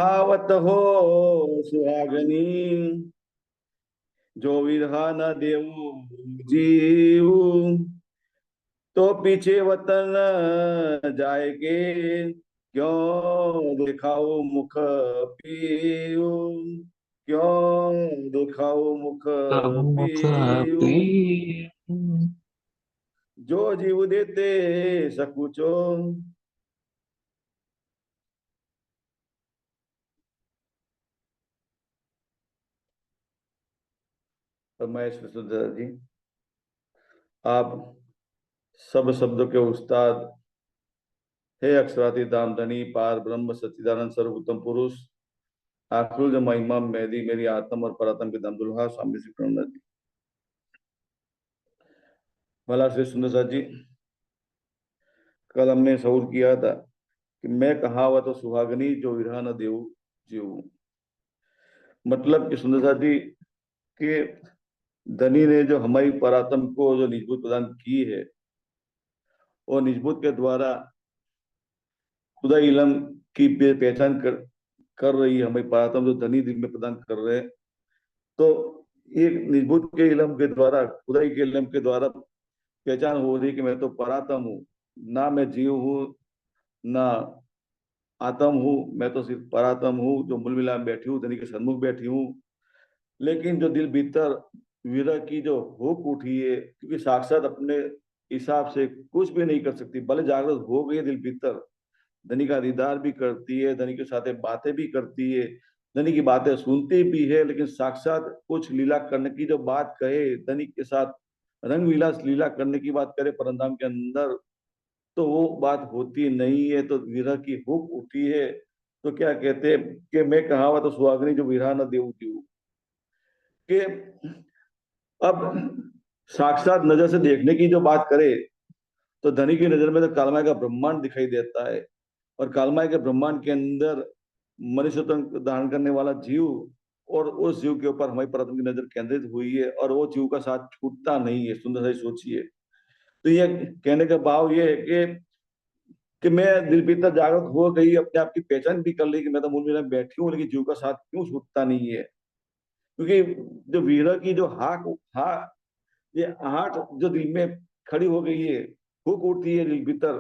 आवत हो सुहागनी, जो विरहा न देऊ जीव, तो पीछे वतन जाएगे, क्यों दिखाओ मुख पीऊ, क्यों दिखाओ मुख कब मुख पीऊ, पी। जो जीव देते सकुचो। तो मैं सुधा जी, आप सब शब्दों के उस्ताद, हे अक्षरातीताम धनी पार ब्रह्म सच्चिदानंद सर्वोत्तम पुरुष, आखिरुल महिमा मेरी मेरी आत्म और परात्म के दमदुल्हा स्वामी श्री प्रणनाथ जी। भला श्री सुंदर साथ जी, कल हमने शऊर किया था कि मैं कहावत तो सुहागनी, जो विरह न देऊ जीव। मतलब कि सुंदर साथ जी के धनी ने जो हमारी परात्म को जो निजबूत प्रदान की है, और निजबूत के द्वारा खुदा इलम की पहचान कर रही है हमारी परात्म, जो धनी दिल में प्रदान कर रहे हैं। तो ये निजबूत के इलम के द्वारा, खुदाई के इलम के द्वारा पहचान हो रही कि मैं तो परात्म हूँ, ना मैं जीव हूँ, ना आत्म हूँ। मैं तो सिर्फ परात्म हूँ, जो मूल मिला में बैठी हूँ, धनी के सन्मुख बैठी हूँ। लेकिन जो दिल भीतर विरह की जो हुक उठी है, क्योंकि साक्षात अपने हिसाब से कुछ भी नहीं कर सकती, भले जागृत हो गई है दिल भीतर, धनी का दीदार भी करती है, धनी के साथ बातें भी करती है, धनी की बातें सुनती भी है, लेकिन साक्षात कुछ लीला करने की जो बात कहे, धनी के साथ रंग विलास लीला करने की बात करे परंधाम के अंदर, तो वो बात होती नहीं है। तो विरह की हुक उठी है। तो क्या कहते हैं कि मैं कहावत तो सुहागनी, जो विरह न देऊ जीव, कि अब साक्षात नजर से देखने की जो बात करे, तो धनी की नजर में तो कालमाय का ब्रह्मांड दिखाई देता है। और कालमाय के ब्रह्मांड के अंदर मनुष्य तन धारण करने वाला जीव, और उस जीव के ऊपर हमारी परम की नजर केंद्रित हुई है, और वो जीव का साथ छूटता नहीं है। सुंदर से सोचिए। तो ये कहने का भाव ये है कि मैं दिल भीतर जागृत हो गई, अपने आप की पहचान भी कर ली कि मैं तो मूल में बैठी हूँ, लेकिन जीव का साथ क्यों छूटता नहीं है। क्योंकि जो वीर की जो हाक हा ये आहट जो दिल में खड़ी हो गई है, हुक उठती है दिल भीतर,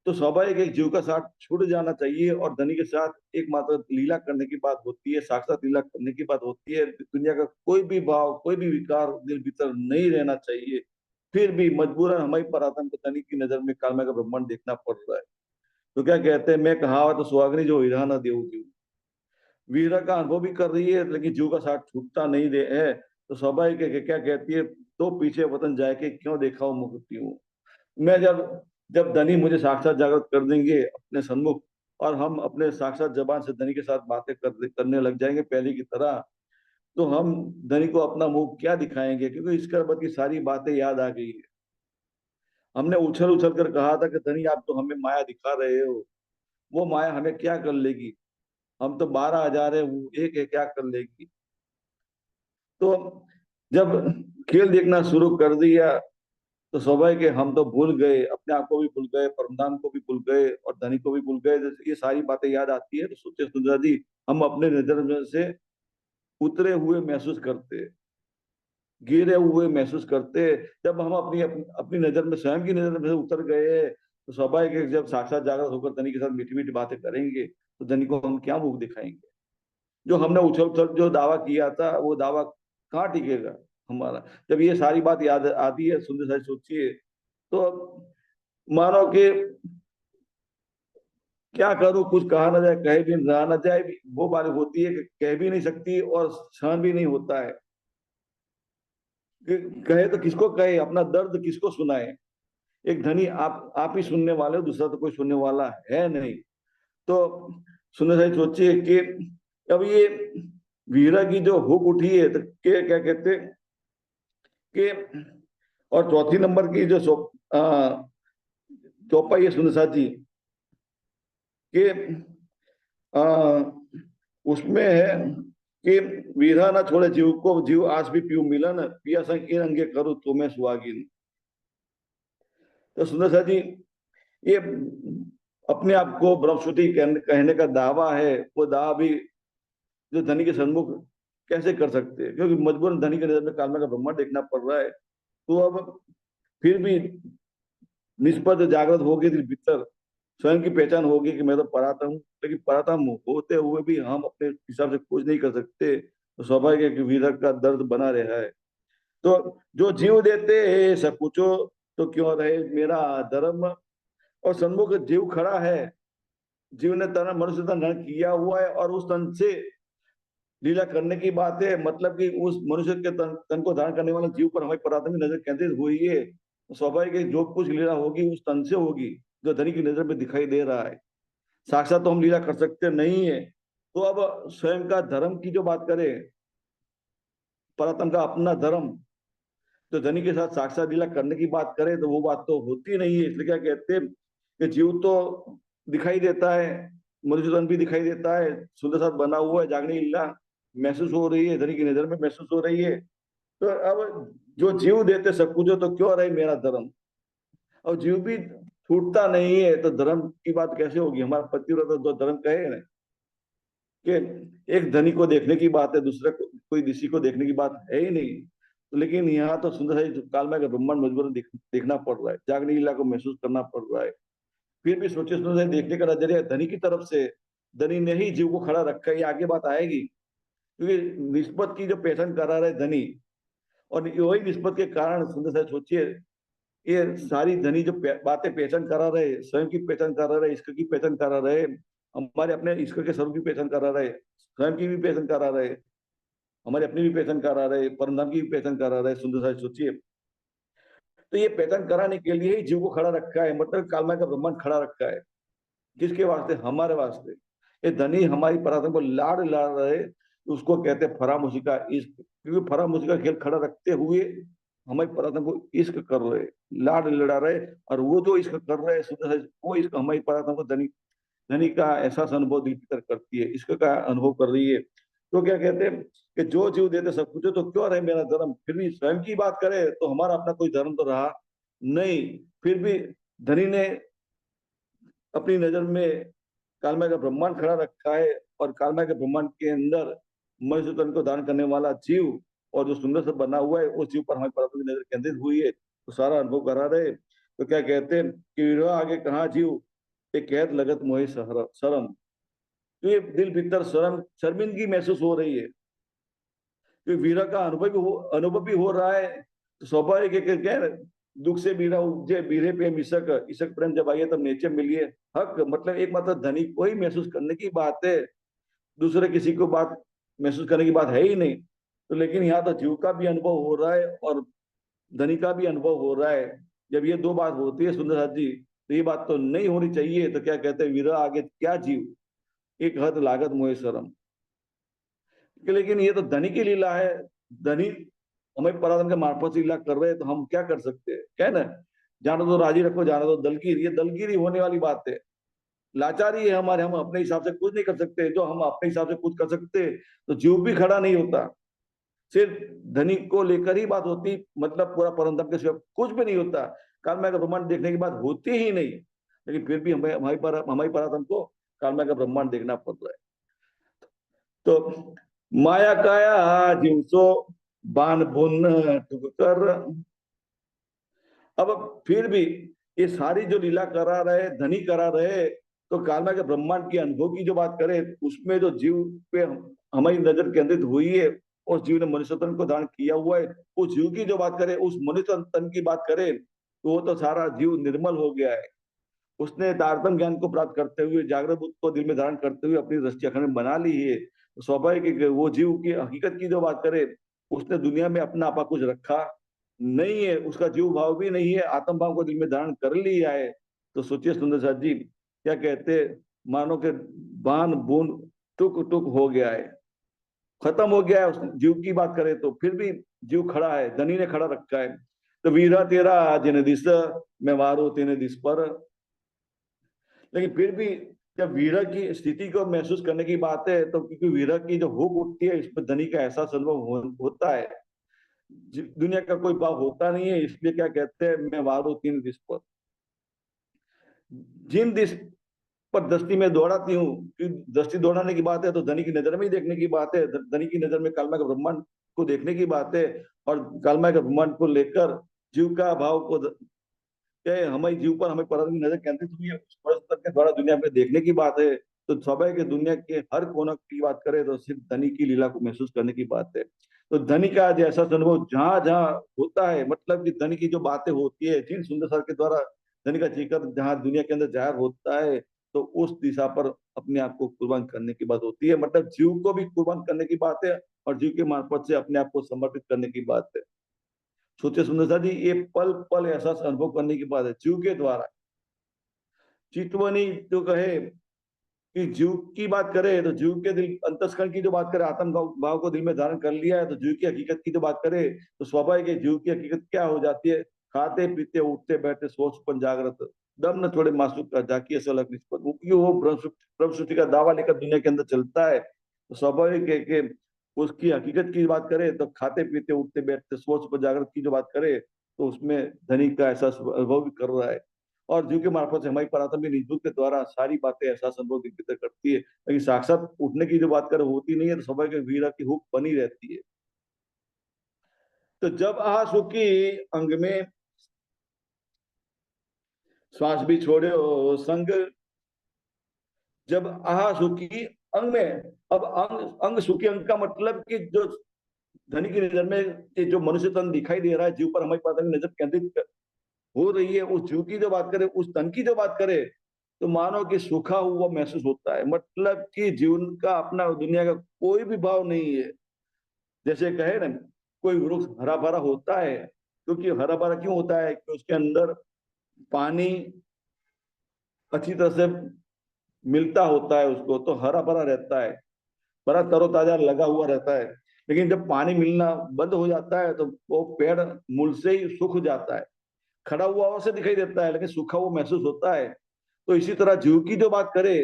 तो स्वाभाविक एक जीव का साथ छूट जाना चाहिए, और धनी के साथ एकमात्र लीला करने की बात होती है, साक्षात लीला करने की बात होती है। दुनिया का कोई भी भाव, कोई भी विकार दिल भीतर नहीं रहना चाहिए। फिर भी मजबूरन हमारी परात्म को धनी की नजर में कालमा का ब्रह्मांड देखना पड़ रहा है। तो क्या कहते हैं, मैं कहावत तो सुहागनी, जो विरह न देऊ जीव, वीरा का अनुभव भी कर रही है, लेकिन जीव का साथ छूटता नहीं दे है। तो स्वाभाविक है कि क्या कहती है, तो पीछे वतन जाए के क्यों देखा हूँ मुक्ति हूँ। मैं जब जब धनी मुझे साक्षात जागृत कर देंगे अपने सन्मुख, और हम अपने साक्षात जबान से धनी के साथ बातें करने लग जाएंगे पहले की तरह, तो हम धनी को अपना मुंह क्या दिखाएंगे, क्योंकि इसके बाद की सारी बातें याद आ गई है। हमने उछल उछल कर कहा था कि धनी आप तो हमें माया दिखा रहे हो, वो माया हमें क्या कर लेगी, हम तो 12,000 है, वो एक है, क्या कर लेगी। तो जब खेल देखना शुरू कर दिया, तो स्वाभाविक है हम तो भूल गए, अपने आप को भी भूल गए, परमधाम को भी भूल गए, और धनी को भी भूल गए। जैसे ये सारी बातें याद आती है, तो सोचे सुंदर जी, हम अपने नजर में से उतरे हुए महसूस करते, गिरे हुए महसूस करते। जब हम अपनी नजर में, स्वयं की नजर में से उतर गए, तो स्वाभाविक है जब साक्षात जागृत होकर धनी के साथ मीठी मीठी बातें करेंगे, तो धनी को हम क्या मुख दिखाएंगे। जो हमने उछल उछल जो दावा किया था, वो दावा कहाँ टिकेगा हमारा। जब ये सारी बात याद आती है, सुंदर सारी सोचिए, तो मानो कि क्या करूं, कुछ कहा ना जाए, कहे भी रहा ना जाए, वो बात होती है कि कह भी नहीं सकती और सहन भी नहीं होता है कि कहे तो किसको कहे, अपना दर्द किसको सुनाए। एक धनी आप ही सुनने वाले हो, दूसरा तो कोई सुनने वाला है नहीं। तो सुनने से सोचिए कि अब ये वीरा की जो हुक उठी है, तो क्या कहते हैं कि, और चौथी नंबर की जो चौपाई है सुनने साथी, कि आ, उसमें है कि वीरा ना छोड़े जीव को, जीव आस भी पीऊ मिलन, पिया संग इन अंगे करूँ तुम्हें सुहागिन। तो सुंदर सा जी, ये अपने आप को ब्रह्मश्रुति कहने का दावा है, वो दावा भी जो धनी के सन्मुख कैसे कर सकते हैं, क्योंकि मजबूरन धनी के नजर में काल में का ब्रह्मांड देखना पड़ रहा है। तो अब फिर भी निष्पक्ष जागृत होगी दिल भीतर, स्वयं की पहचान होगी कि मैं तो परात्म हूँ। लेकिन परात्म होते हुए भी हम अपने हिसाब से कुछ नहीं कर सकते, तो स्वाभाविक है कि विरह का दर्द बना रहा है। तो जो जीव देते सब कुछो, तो क्यों रहे मेरा धर्म। और सन्मुख जीव खड़ा है, जीव ने तन मनुष्य तन धारण किया हुआ है, और उस तन से लीला करने की बात है। मतलब कि उस मनुष्य के तन को धारण करने वाले जीव पर हमारी प्राथमिक नजर केंद्रित हुई है। तो स्वाभाविक है जो कुछ लीला होगी उस तन से होगी, जो धनी की नजर में दिखाई दे रहा है। साक्षात तो हम लीला कर सकते नहीं है। तो अब स्वयं का धर्म की जो बात करें, परात्म का अपना धर्म, तो धनी के साथ साक्षात लीला करने की बात करें तो वो बात तो होती नहीं है। इसलिए क्या कहते हैं कि जीव तो दिखाई देता है, मनुष्य तन भी दिखाई देता है, सुंदर साथ बना हुआ है, जागने की लीला महसूस हो रही है, धनी की नजर में महसूस हो रही है। तो अब जो जीव देते सब कुछ हो, तो क्यों रहे मेरा धर्म। और जीव भी छूटता नहीं है, तो धर्म की बात कैसे होगी। हमारा पतिव्रत जो धर्म कहे ना कि एक धनी को देखने की बात है, दूसरे को कोई ऋषि को देखने की बात है ही नहीं। तो लेकिन यहाँ तो सुंदर है काल में ब्रह्मांड मजबूर देखना पड़ रहा है, जागने की लीला को महसूस करना पड़ रहा है। फिर भी सोचे सुंदर देखने का नजरिया धनी की तरफ से, धनी ने ही जीव को खड़ा रखा है, ये आगे बात आएगी। क्योंकि निस्बत की जो पहचान करा रहे धनी, और वही निस्बत के कारण सुंदर साहब सोचिए, ये सारी धनी जो बातें पहचान करा रहे, स्वयं की पहचान करा रहे, ईश्वर की पहचान करा रहे, हमारे अपने ईश्वर के स्वरूप की पहचान करा रहे, स्वयं की भी पहचान करा रहे, हमारे अपनी भी पहचान करा रहे, परमधाम की भी पहचान करा रहे। सुंदर साहब सोचिए, तो ये पहचान कराने के लिए ही जीव को खड़ा रखा है, मतलब कालमा का ब्रह्मांड खड़ा रखा है। किसके वास्ते, हमारे वास्ते। ये धनी हमारी पराक्रम को लाड़ ला रहे, उसको कहते हैं फरामुशी का इश्क। क्योंकि फरामुशी का खेल खड़ा रखते हुए हमारी पराक्रम को इश्क कर रहे, लाड़ लड़ा रहे। और वो जो इश्क कर रहे हैं, वो इश्क हमारी पराक्रम को धनी धनी का एहसास अनुभव दिल की तरह करती है, इश्क का अनुभव कर रही है। तो क्या कहते हैं कि जो जीव देते सब कुछ, तो क्यों रहे मेरा धर्म। फिर भी स्वयं की बात करे तो हमारा अपना कोई धर्म तो रहा नहीं। फिर भी धनी ने अपनी नजर में कालमय का ब्रह्मांड खड़ा रखा है, और कालमय के ब्रह्मांड के अंदर मनुष्य तन को दान करने वाला जीव, और जो सुंदर से बना हुआ है उस जीव पर हमारी परमात्मा की नजर केंद्रित हुई है, तो सारा अनुभव करा रहे। तो क्या कहते हैं कि विरह आगे कहाँ जीव, एक कहत लगत मोहि शरम। तो ये दिल भीतर शर्म शर्मिंदगी महसूस हो रही है, क्योंकि वीरा का अनुभव भी हो रहा है। तो स्वाभाविक है कि क्या है, दुख से बीरा उपजे बीरे पे मिसक, इसक प्रेम जब आइए तब नेचे मिलिए। हक मतलब एक मात्र धनी को ही महसूस करने की बात है, दूसरे किसी को बात महसूस करने की बात है ही नहीं। तो लेकिन यहाँ तो जीव का भी अनुभव हो रहा है और धनी का भी अनुभव हो रहा है। जब ये दो बात होती है सुंदर साथ जी, तो ये बात तो नहीं होनी चाहिए। तो क्या कहते हैं, वीरा आगे क्या जीव, एक हद लागत मोहे शरम। लेकिन ये तो धनी की लीला है, धनी हमें पराधन के मार्फत से लीला कर रहे हैं, तो हम क्या कर सकते हैं, क्या है ना। जानो तो राजी रखो, जानो तो दलगीर, ये दलगीरी होने वाली बात है। लाचारी है हमारे, हम अपने हिसाब से कुछ नहीं कर सकते। जो हम अपने हिसाब से कुछ कर सकते तो जीव भी खड़ा नहीं होता। सिर्फ धनी को लेकर ही बात होती, मतलब पूरा परंतम के सिवा कुछ भी नहीं होता। कालमय का ब्रह्मांड देखने की बात होती ही नहीं। लेकिन फिर भी हमें हमारी परातम को कालमय का ब्रह्मांड देखना पड़ रहा है। तो माया काया जिनसो बाण बुन टुक कर। अब फिर भी ये सारी जो लीला करा रहे, धनी करा रहे, तो कालमा के ब्रह्मांड के अनुभव की जो बात करें, उसमें जो जीव पे हमारी नजर केंद्रित हुई है, उस जीव ने मनुष्य तन को धारण किया हुआ है, उस जीव की जो बात करें, उस मनुष्य तन की बात करें, तो वो तो सारा जीव निर्मल हो गया है। उसने तारतम ज्ञान को प्राप्त करते हुए, जागृत बुद्ध को दिल में धारण करते हुए अपनी दृष्टि अखंड बना ली है। तो स्वाभाविक है कि वो जीव की हकीकत की जो बात करे, उसने दुनिया में अपना आपा कुछ रखा नहीं है, उसका जीव भाव भी नहीं है, आत्म भाव को दिल में धारण कर लिया है। तो सोचिए सुंदर साथ जी, क्या कहते, मानो के बान बूंद टुक टुक हो गया है, खत्म हो गया है। उस जीव की बात करें तो फिर भी जीव खड़ा है, धनी ने खड़ा रखा है। तो वीरा तेरा जिन दिस, मैं मारू तेने दिस पर। लेकिन फिर भी जब वीरक की स्थिति को महसूस करने की बात है, तो क्योंकि वीरक की जो हुक उठती है, इसमें धनी का एहसास अनुभव होता है। दुनिया का कोई भाव होता नहीं है, इसलिए क्या कहते हैं, मैं वारू तीन दिस पर। जिन दिस पर दृष्टि में दौड़ाती हूँ कि दृष्टि दौड़ाने की बात है तो धनी की नजर में ही देखने की बात है, धनी की नजर में कालमय का ब्रह्मांड को देखने की बात है। और कालमय का ब्रह्मांड को लेकर जीव का भाव को हमारे जीव पर हमें परम की नजर केंद्रित हुई है, उस परस्पर के द्वारा दुनिया में देखने की बात है। तो स्वाभाविक है दुनिया के हर कोना की बात करें तो सिर्फ धनी की लीला को महसूस करने की बात है। तो धनी का जैसा अनुभव जहां जहां होता है, मतलब कि धनी की जो बातें होती है, जिन सुंदर सर के द्वारा धनी का जिक्र जहां दुनिया के अंदर जाहिर होता है, तो उस दिशा पर अपने आप को कुर्बान करने की बात होती है। मतलब जीव को भी कुर्बान करने की बात है और जीव के मार्फत से अपने आप को समर्पित करने की बात है। सोचिए सुंदर सर जी, ये पल पल एहसास अनुभव करने की बात है जीव के द्वारा। चितवनी जो कहे कि जीव की बात करें तो जीव के दिल अंतस्करण की जो बात करें, आत्म भाव को दिल में धारण कर लिया है, तो जीव की हकीकत की जो बात करें तो स्वाभाविक है जीव की हकीकत क्या हो जाती है। खाते पीते उठते बैठते सोच जागृत, दम न छोड़े मासूक का जाकी ऐसा लग निष्पत, क्योंकि वो ब्रह्म सृष्टि का दावा लेकर दुनिया के अंदर चलता है। तो स्वाभाविक है कि उसकी हकीकत की बात करें तो खाते पीते उठते बैठते सोच जागृत की जो बात करें तो उसमें धनी का एहसास अनुभव भी कर रहा है। और जीव के मार्फत से हमारी परात्म निजुत के द्वारा सारी बातें एहसास अनुभव की करती है, लेकिन साक्षात उठने की जो बात कर होती नहीं है, तो स्वाभाविक वीरा की हुक बनी रहती है। तो जब सुखी अंग में श्वास भी छोड़े हो संग, जब सुखी अंग में, अब अंग अंग सुखी अंग का मतलब कि जो धनी की नजर में ये जो मनुष्य तन दिखाई दे रहा है, जीव पर हमारी पता नजर केंद्रित हो रही है, उस जीव की जो बात करे, उस तन की जो बात करे, तो मानो कि सूखा हुआ महसूस होता है। मतलब कि जीवन का अपना दुनिया का कोई भी भाव नहीं है। जैसे कहे ना, कोई वृक्ष हरा भरा होता है, क्योंकि हरा भरा क्यों होता है कि उसके अंदर पानी अच्छी तरह से मिलता होता है, उसको तो हरा भरा रहता है, बड़ा तरोताजा लगा हुआ रहता है। लेकिन जब पानी मिलना बंद हो जाता है तो वो पेड़ मूल से ही सूख जाता है। खड़ा हुआ अवश्य दिखाई देता है लेकिन सूखा हुआ महसूस होता है। तो इसी तरह जीव की जो बात करे,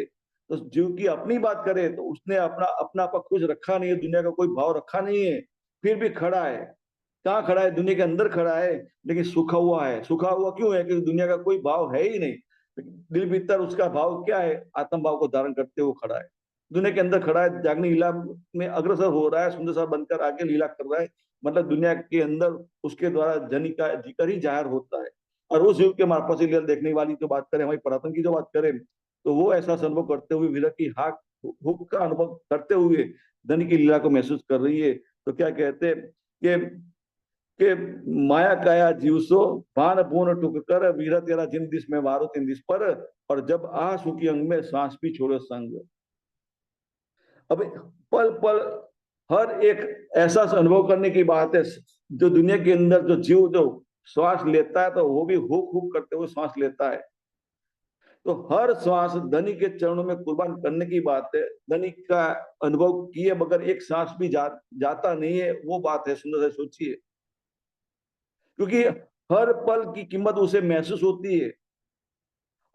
तो जीव की अपनी बात करे तो उसने अपना अपना आपा कुछ रखा नहीं है, दुनिया का कोई भाव रखा नहीं है, फिर भी खड़ा है। कहाँ खड़ा है? दुनिया के अंदर खड़ा है, लेकिन सूखा हुआ है। सूखा हुआ क्यों है? क्योंकि दुनिया का कोई भाव है ही नहीं। दिल भीतर उसका भाव क्या है? आत्म भाव को धारण करते हुए खड़ा है, दुनिया के अंदर खड़ा है, जागनी लीला में अग्रसर हो रहा है, सुंदर सा बनकर आगे लीला कर रहा है। मतलब दुनिया के अंदर उसके द्वारा जनी का जिक्र ही जाहिर होता है। और उस युग के मार्फत से लीला देखने वाली जो बात करें, हमारी परातन की जो बात करें, तो वो ऐसा अनुभव करते हुए विरह की हाक हुक का अनुभव करते हुए धन की लीला को महसूस कर रही है। तो क्या कहते हैं कि माया काया जीवसो भान पूर्ण टुक कर वीर तेरा जिन दिस में मारो तीन दिस पर, और जब सुखी अंग में सांस भी छोड़ो संग। अब पल पल हर एक ऐसा अनुभव करने की बात है। जो दुनिया के अंदर जो जीव जो श्वास लेता है तो वो भी हुक हुक करते हुए श्वास लेता है। तो हर श्वास धनी के चरणों में कुर्बान करने की बात है। धनी का अनुभव किए बगैर एक सांस भी जाता नहीं है, वो बात है। सुंदर से सोचिए, क्योंकि हर पल की कीमत उसे महसूस होती है।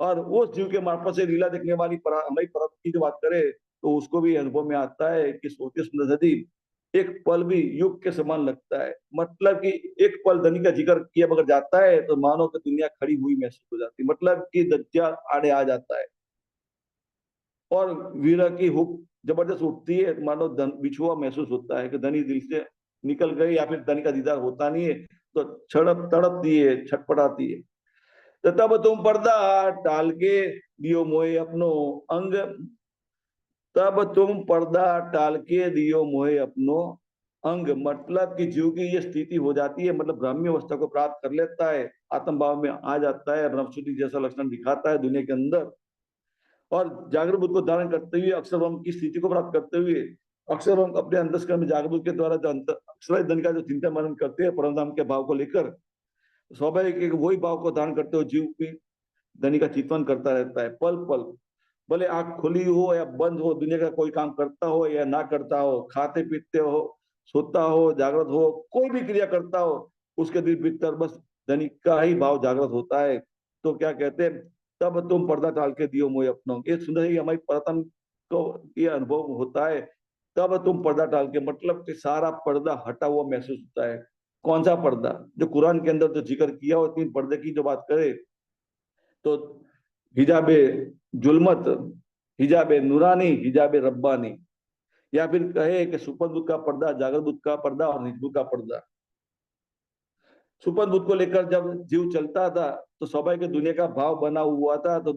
और उस जीव के मार्फत से लीला देखने वाली हमारी परम की जो बात करे तो उसको भी अनुभव में आता है कि सोचिए सुंदर नदी, एक पल भी युग के समान लगता है। मतलब कि एक पल धनी का जिक्र किया बगैर जाता है तो मानो कि दुनिया खड़ी हुई महसूस हो जाती है। मतलब कि दज्जाल आड़े आ जाता है और वीरा की हुक जबरदस्त उठती है, तो मानो बिछुआ महसूस होता है कि धनी दिल से निकल गई, या फिर धनी का दीदार होता नहीं है, तो छड़प तड़पती है, छटपटाती है। तो तब तुम पर्दा टाल के दियो मोहे अपनो अंग, तब तुम पर्दा टाल के दियो मोहे अपनो अंग। मतलब कि जीव की ये स्थिति हो जाती है, मतलब ब्राह्मी अवस्था को प्राप्त कर लेता है, आत्म भाव में आ जाता है, नवसुद्धि जैसा लक्षण दिखाता है दुनिया के अंदर। और जागृत बुद्ध को धारण करते हुए अक्षर ब्रह्म की स्थिति को प्राप्त करते हुए अक्षर ब्रह्म अपने अंतस्करण में जागृत बुद्ध के द्वारा जो अक्षर धन का जो चिंतन मनन करते हैं परम धाम के भाव को लेकर, स्वाभाविक वही भाव को धारण करते हुए जीव की धनी का चिंतन करता रहता है पल पल। भले आंख खुली हो या बंद हो, दुनिया का कोई काम करता हो या ना करता हो, खाते पीते हो, सोता हो, जागृत हो, कोई भी क्रिया करता हो, उसके दिल भीतर बस धनी का ही भाव जागृत होता है। तो क्या कहते हैं, तब तुम पर्दा डाल के दियो मोहे अपनों, ये सुंदर ही हमारी प्रथम को ये अनुभव होता है। तब तुम पर्दा डाल के, मतलब कि सारा पर्दा हटा हुआ महसूस होता है। कौन सा पर्दा? जो कुरान के अंदर जो जिक्र किया हो, तीन पर्दे की जो बात करे तो हिजाबे जुल्मत, हिजाब नूरानी, हिजाब रब्बानी, या फिर कहे कि सुपरबुक का पर्दा, जागरबुक का पर्दा और निजबुक का पर्दा। सुपरबुक को लेकर जब जीव चलता था तो स्वाभाविक दुनिया का भाव बना हुआ था, तो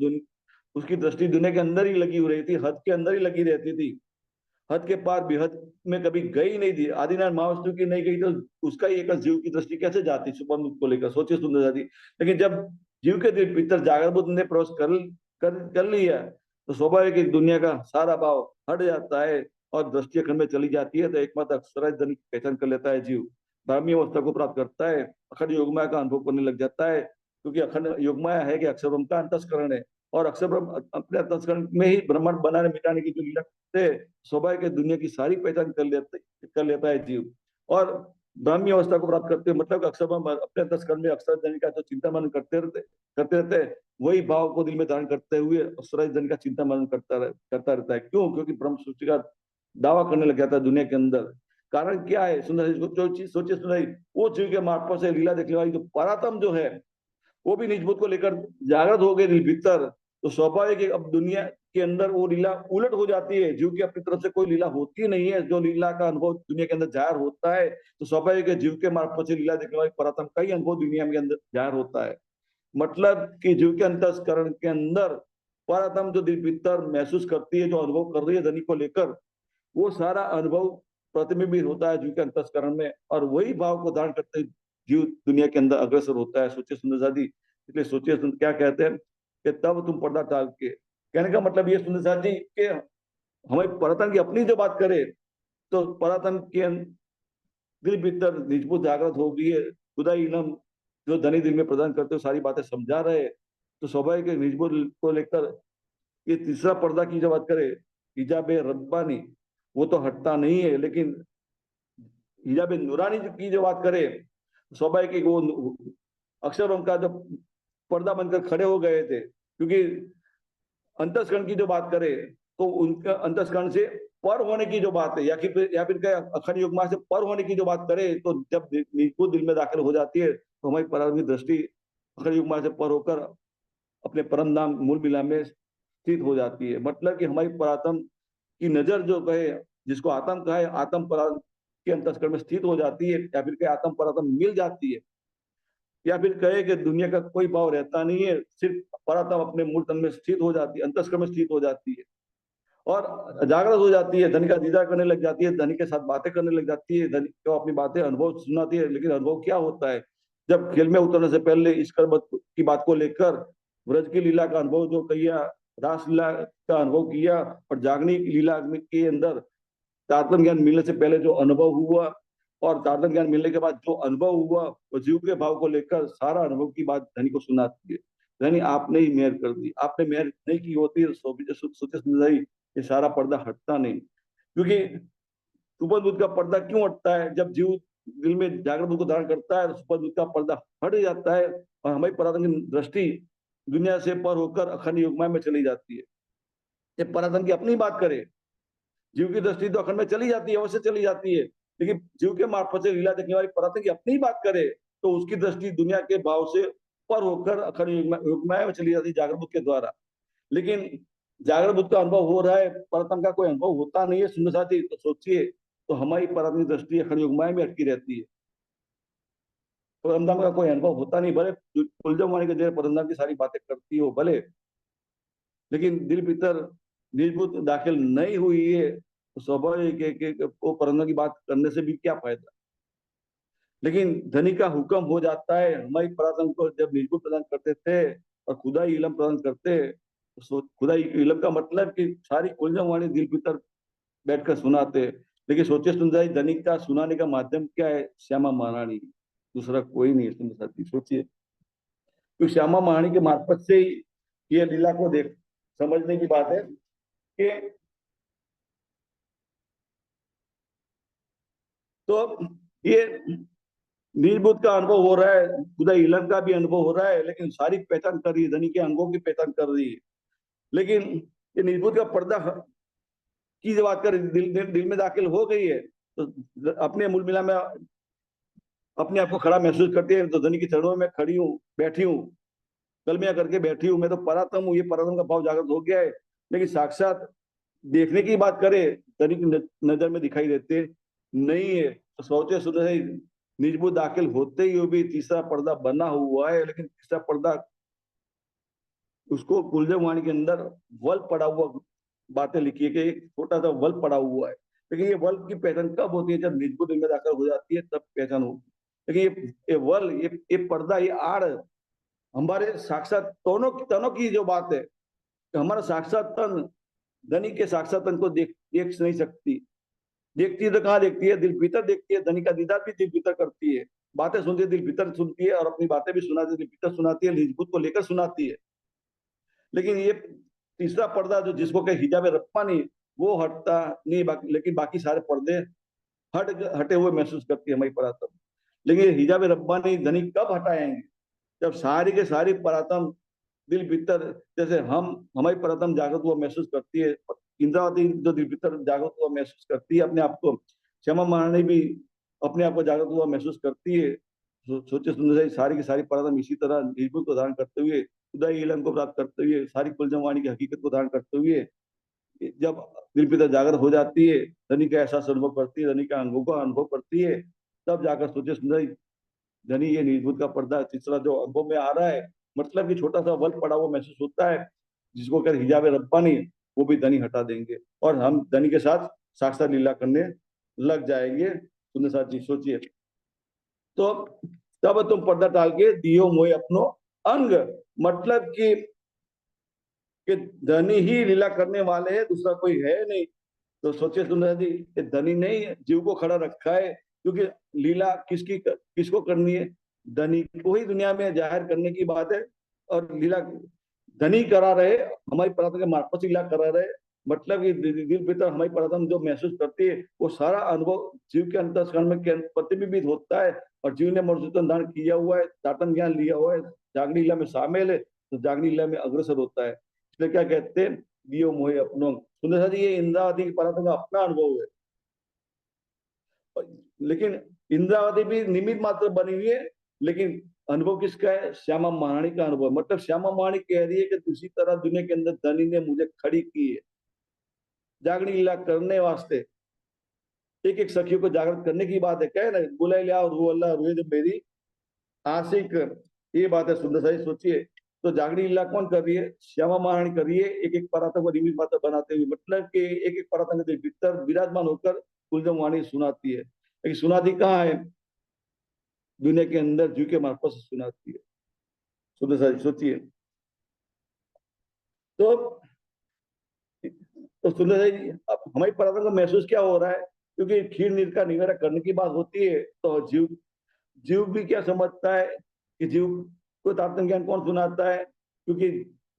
उसकी दृष्टि दुनिया के अंदर ही लगी हुई रही थी, हद के अंदर ही लगी रहती थी, हद के पार बेहद में कभी गई नहीं थी। आदिनारायण महाविष्णु की नहीं गई तो उसका ही एक जीव की दृष्टि कैसे जाती सुपरमुख को लेकर, सोचिए सुंदर जाती। लेकिन जब जीव के भीतर जागृत बुद्ध ने प्रवेश कर लिया तो स्वाभाविक एक दुनिया का सारा भाव हट जाता है और दृष्टि अखंड में चली जाती है, तो एकमात्र अक्षराज धन की पहचान कर लेता है जीव, ब्राह्मी अवस्था को प्राप्त करता है, अखंड योगमाया का अनुभव करने लग जाता है। क्योंकि अखंड योगमाया है कि अक्षर ब्रह्म का अंतस्करण है, और अक्षर ब्रह्म अपने अंतस्करण में ही ब्रह्मांड बनाने मिटाने की जो लीला से स्वाभाविक दुनिया की सारी पहचान कर लेता है जीव। और ब्राह्मी अवस्था को प्राप्त करते हैं, मतलब अक्षर अपने अंतस्करण में अक्षर जन का जो चिंता मनन करते रहते हैं, वही भाव को दिल में धारण करते हुए अक्षर जन का चिंता मनन करता रहता है। क्यों? क्योंकि ब्रह्म सृष्टि का दावा करने लग जाता है दुनिया के अंदर। कारण क्या है? सुंदर जो चीज सोचिए सुंदर, वो जीव के मार्फत से लीला देखने वाली जो परातम जो है, वो भी निजबूत को लेकर जागृत हो गए भीतर, तो स्वाभाविक है अब दुनिया के अंदर वो लीला उलट हो जाती है। जीव की अपनी तरफ से कोई लीला होती नहीं है, जो लीला का अनुभव दुनिया के अंदर जाहिर होता है, तो स्वाभाविक है जीव के मार्फत से लीला देखने वाली परात्म का ही अनुभव दुनिया के अंदर जाहिर होता है। मतलब कि जीव के अंतस्करण के अंदर परात्म जो दिल भीतर महसूस करती है, जो अनुभव कर रही है धनी को लेकर, वो सारा अनुभव प्रतिबिंबित होता है जीव के अंतस्करण में, और वही भाव को धारण करते जीव दुनिया के अंदर अग्रसर होता है। सोचिए सुंदर साथी, इसलिए सोचिए सुंदर क्या कहते हैं कि तब तुम पर्दा टाल के, कहने का मतलब ये सुंदर साथी कि हमें परातन की अपनी जो बात करे, तो परातन के दिल भीतर निजबूत जागृत हो गई है, खुदा इलम जो धनी दिल में प्रदान करते हो सारी बातें समझा रहे, तो स्वाभाविक निजबूत को लेकर ये तीसरा पर्दा की जो बात करे, हिजाब रब्बानी, वो तो हटता नहीं है। लेकिन हिजाब नूरानी की जो बात करे, स्वाभाविक वो अक्षर उनका जो पर्दा बनकर खड़े हो गए थे, क्योंकि अंतस्करण की जो बात करे तो उनका अंतस्करण से पर होने की जो बात है, या फिर अखंड युग्मा से पर होने की जो बात करे, तो जब निजबूत दिल में दाखिल हो जाती है तो हमारी प्रारंभिक दृष्टि अखंड युग्मा से पर होकर अपने परम नाम मूल मिला में स्थित हो जाती है। मतलब कि हमारी परात्म की नजर जो कहे, जिसको आत्म कहे, आत्म परात्म के अंतस्करण में स्थित हो जाती है, या फिर कहे आत्म परात्म मिल जाती है, या फिर कहे कि दुनिया का कोई भाव रहता नहीं है, सिर्फ परात्म अपने मूल तन में स्थित हो जाती है, अंतस्करण में स्थित हो जाती है और जागृत हो जाती है, धनी का दीदार करने लग जाती है, धनी के साथ बातें करने लग जाती है, धनी को अपनी बातें अनुभव सुनाती है। लेकिन अनुभव क्या होता है? जब खेल में उतरने से पहले इस की बात को लेकर ब्रज की लीला का अनुभव जो किया, रास लीला का अनुभव किया, और जागनी लीला के अंदर तारतम्य ज्ञान मिलने से पहले जो अनुभव हुआ, और तारतम्य ज्ञान मिलने के बाद जो अनुभव हुआ, वो जीव के भाव को लेकर सारा अनुभव की बात धनी को सुनाती है। धनी आपने ही मेहर कर दी, आपने मेहर नहीं की होती तो सोचे समझाई ये सारा पर्दा हटता नहीं। क्योंकि सुपर बुद्ध का पर्दा क्यों हटता है? जब जीव दिल में जागृत बुद्ध को धारण करता है तो सुपर बुद्ध का पर्दा हट जाता है, और हमारी पराधन की दृष्टि दुनिया से पर होकर अखंड युग्मा में चली जाती है। ये पराधन की अपनी बात करें, जीव की दृष्टि तो अखंड में चली जाती है, अवश्य चली जाती है, लेकिन जीव के मार्फत से लीला देखने वाली परात्म की अपनी बात करे तो उसकी दृष्टि दुनिया के भाव से पर होकर अखंड युग्माया में चली जाती है जागृत बुद्ध के द्वारा। लेकिन जागृत बुद्ध का अनुभव हो रहा है, परात्म का कोई अनुभव होता नहीं है सुंदर साथी, तो सोचिए तो हमारी परात्म दृष्टि अखंड युग्माया में अटकी रहती है, परमधाम का कोई अनुभव होता नहीं। भले कुलजम वाणी के जरिए परमधाम की सारी बातें करती हो भले, लेकिन दिल भीतर निजबूत दाखिल नहीं हुई है, तो स्वाभाविक है कि वो परंदा की बात करने से भी क्या फायदा। लेकिन धनी का हुक्म हो जाता है, हमारी पराक्रम को जब निजबूत प्रदान करते थे और खुदा इलम प्रदान करते, तो खुदा इलम का मतलब कि सारी कुलजम वाणी दिल भीतर बैठकर सुनाते। लेकिन सोचे सुंदर धनी का सुनाने का माध्यम क्या है? श्यामा महारानी, दूसरा कोई नहीं है सुंदर साथी। सोचिए, तो श्यामा महारानी के मार्फत से ही ये लीला को देख समझने की बात है कि तो ये नीलबुद्ध का अनुभव हो रहा है, खुदा इलम का भी अनुभव हो रहा है, लेकिन सारी पहचान कर रही है, धनी के अंगों की पहचान कर रही है। लेकिन ये नीलबुद्ध का पर्दा की जो बात कर दिल में दाखिल हो गई है, तो अपने मूल मिला में अपने आप को खड़ा महसूस करती है, तो धनी के चरणों में खड़ी हूँ, बैठी हूँ, कलमिया करके बैठी हूँ, मैं तो परातम हूँ, ये परातम का भाव जागृत हो गया है। लेकिन साक्षात देखने की बात करें, तनिक नजर में दिखाई देते नहीं है। तो सोचे सुने निजबू दाखिल होते ही भी तीसरा पर्दा बना हुआ है, लेकिन तीसरा पर्दा उसको कुलदेव वाणी के अंदर वल पड़ा हुआ बातें लिखी है कि एक छोटा सा वल पड़ा हुआ है। लेकिन ये वल की पहचान कब होती है? जब निजबुद्ध में दाखिल हो जाती है तब पहचान होती है। लेकिन ये वल, ये पर्दा, ये आड़ हमारे साक्षात तनों तनों की जो बात है, तो हमारा साक्षात तन धनी के साक्षात तन को देख नहीं सकती। देखती है तो कहाँ देखती है? दिल भीतर देखती है। धनी का दीदार भी दिल भीतर करती है। बातें सुनती है, दिल भीतर सुनती है, और अपनी बातें भी सुनाती है, दिल भीतर सुनाती है, निजबुद्ध को लेकर सुनाती है। लेकिन ये तीसरा पर्दा जो जिसको कहे हिजाब रब्बानी, वो हटता नहीं, लेकिन बाकी सारे पर्दे हटे हुए महसूस करती है हमारी परातम। लेकिन हिजाब रब्बानी धनी कब हटाएंगे? जब सारी के सारी परातम दिल भीतर, जैसे हम हमारी परातम जागृत हुआ महसूस करती है, इंद्रावती जो दिल भीतर जागृत हुआ महसूस करती है अपने आप को, श्यामा महारानी भी अपने आप को जागृत हुआ महसूस करती है। सोचे सुंदर सारी की सारी परातम इसी तरह निर्गुण को धारण करते हुए, उदय इलम को प्राप्त करते हुए, सारी कुलजमवाणी की हकीकत को धारण करते हुए जब दिल भीतर जागृत हो जाती है, धनी का एहसास अनुभव करती है, धनी का अंगों का अनुभव करती है, तब जाकर सोचे सुंदर धनी ये निर्भूत का पर्दा तीसरा जो अनुभव में आ रहा है, मतलब कि छोटा सा वल पड़ा हुआ महसूस होता है, जिसको कहते हिजाब रब्बानी, वो भी धनी हटा देंगे और हम धनी के साथ साक्षात लीला करने लग जाएंगे। सुंदर साथ जी सोचिए, तो तब तुम पर्दा टाल के दियो मोए अपनो अंग, मतलब कि धनी ही लीला करने वाले हैं, दूसरा कोई है नहीं। तो सोचिए सुंदर जी, धनी नहीं जीव को खड़ा रखा है, क्योंकि लीला किसको करनी है? धनी को ही दुनिया में जाहिर करने की बात है। और लीला धनी करा रहे, हमारी परात्म के मार्फत से लीला करा रहे, मतलब कि दिल भीतर हमारी परात्म जो महसूस करती है, वो सारा अनुभव जीव के अंतस्करण में प्रतिबिंबित होता है। और जीव ने मर्जूतन दान किया हुआ है, दातन ज्ञान लिया हुआ है, जागनी लीला में शामिल है, तो जागनी लीला में अग्रसर होता है। इसलिए क्या कहते हैं? दियो मोहे अपनो। सुंदर जी, ये इंद्रावती की परात्म का अपना अनुभव है, लेकिन इंद्रावती भी निमित्त मात्र बनी हुई है, लेकिन अनुभव किसका है? श्यामा महारानी का अनुभव। मतलब श्यामा महारानी कह रही है कि दूसरी तरह दुनिया के अंदर धनी ने मुझे खड़ी की है जागनी लीला करने वास्ते। एक एक सखियों को जागृत करने की बात है, कहे ना, बुला लिया रू अल्लाह रुए जब मेरी आशिक, ये बात है। सुंदर साई सोचिए, तो जागनी लीला कौन कर रही है? श्यामा महारानी कर रही है, एक एक परातम को निमित्त मात्र बनाते हुए, मतलब कि एक एक परातम के भीतर विराजमान होकर कुलजम वाणी सुनाती है। लेकिन सुनाती कहाँ है? दुनिया के अंदर जीव के मार्फत से सुनाती है। सुंदर साई सोचिए, तो सुंदर साई अब हमारी परातम को महसूस क्या हो रहा है? क्योंकि खीर नीर का निवेरा करने की बात होती है, तो जीव जीव भी क्या समझता है कि जीव को तात्म ज्ञान कौन सुनाता है? क्योंकि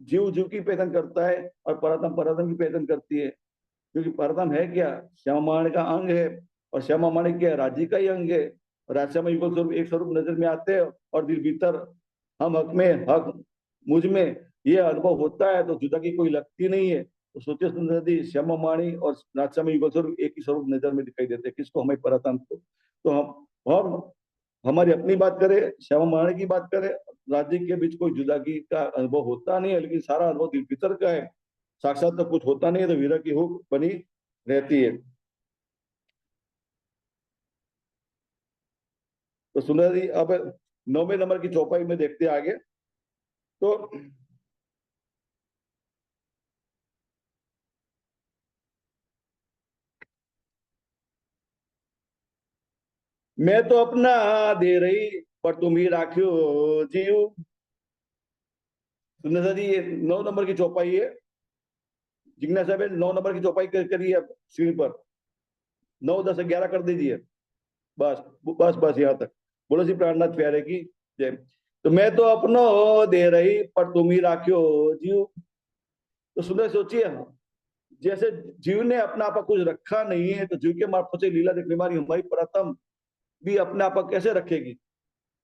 जीव जीव की पहचान करता है और परातम परातम की पहचान करती है। क्योंकि परतम है क्या? श्यामा माणी का अंग है, और श्यामा माणी क्या? राज्य का ही अंग है। राजश्याम में युगल स्वरूप एक स्वरूप नजर में आते हैं, और दिल भीतर हम हक में, हक मुझ में, ये अनुभव होता है, तो जुदा की कोई लगती नहीं है। तो सोचे सुंदर जी, श्यामा माणी और राजश्याम में युगल स्वरूप एक ही स्वरूप नजर में दिखाई देते हैं। किसको? हमें परतम को। तो हम हमारी अपनी बात करें, श्यामा माणी की बात करें, राज्य के बीच कोई जुदागी का अनुभव होता नहीं है, लेकिन सारा अनुभव दिल भीतर का है। साक्षात तो कुछ होता नहीं है, तो विरह की हुक बनी रहती है। तो सुंदर जी, अब 9वें नंबर की चौपाई में देखते हैं आगे। तो मैं तो अपना दे रही, पर तुम ही राखियो जीव। सुंदर जी, ये 9 नंबर की चौपाई है। जिज्ञासा साहब 9 नंबर की चौपाई करिए अब स्क्रीन पर। 9, 10, 11 कर दीजिए। बस बस बस यहाँ तक। बोलो जी प्राणनाथ प्यारे की जय। तो मैं तो अपनो दे रही, पर तुम ही राखियो जीव। तो सुंदर सोचिए, जैसे जीव ने अपना आपा कुछ रखा नहीं है, तो जीव के मार्फत से लीला देखने वाली हमारी परतम भी अपने आपा कैसे रखेगी?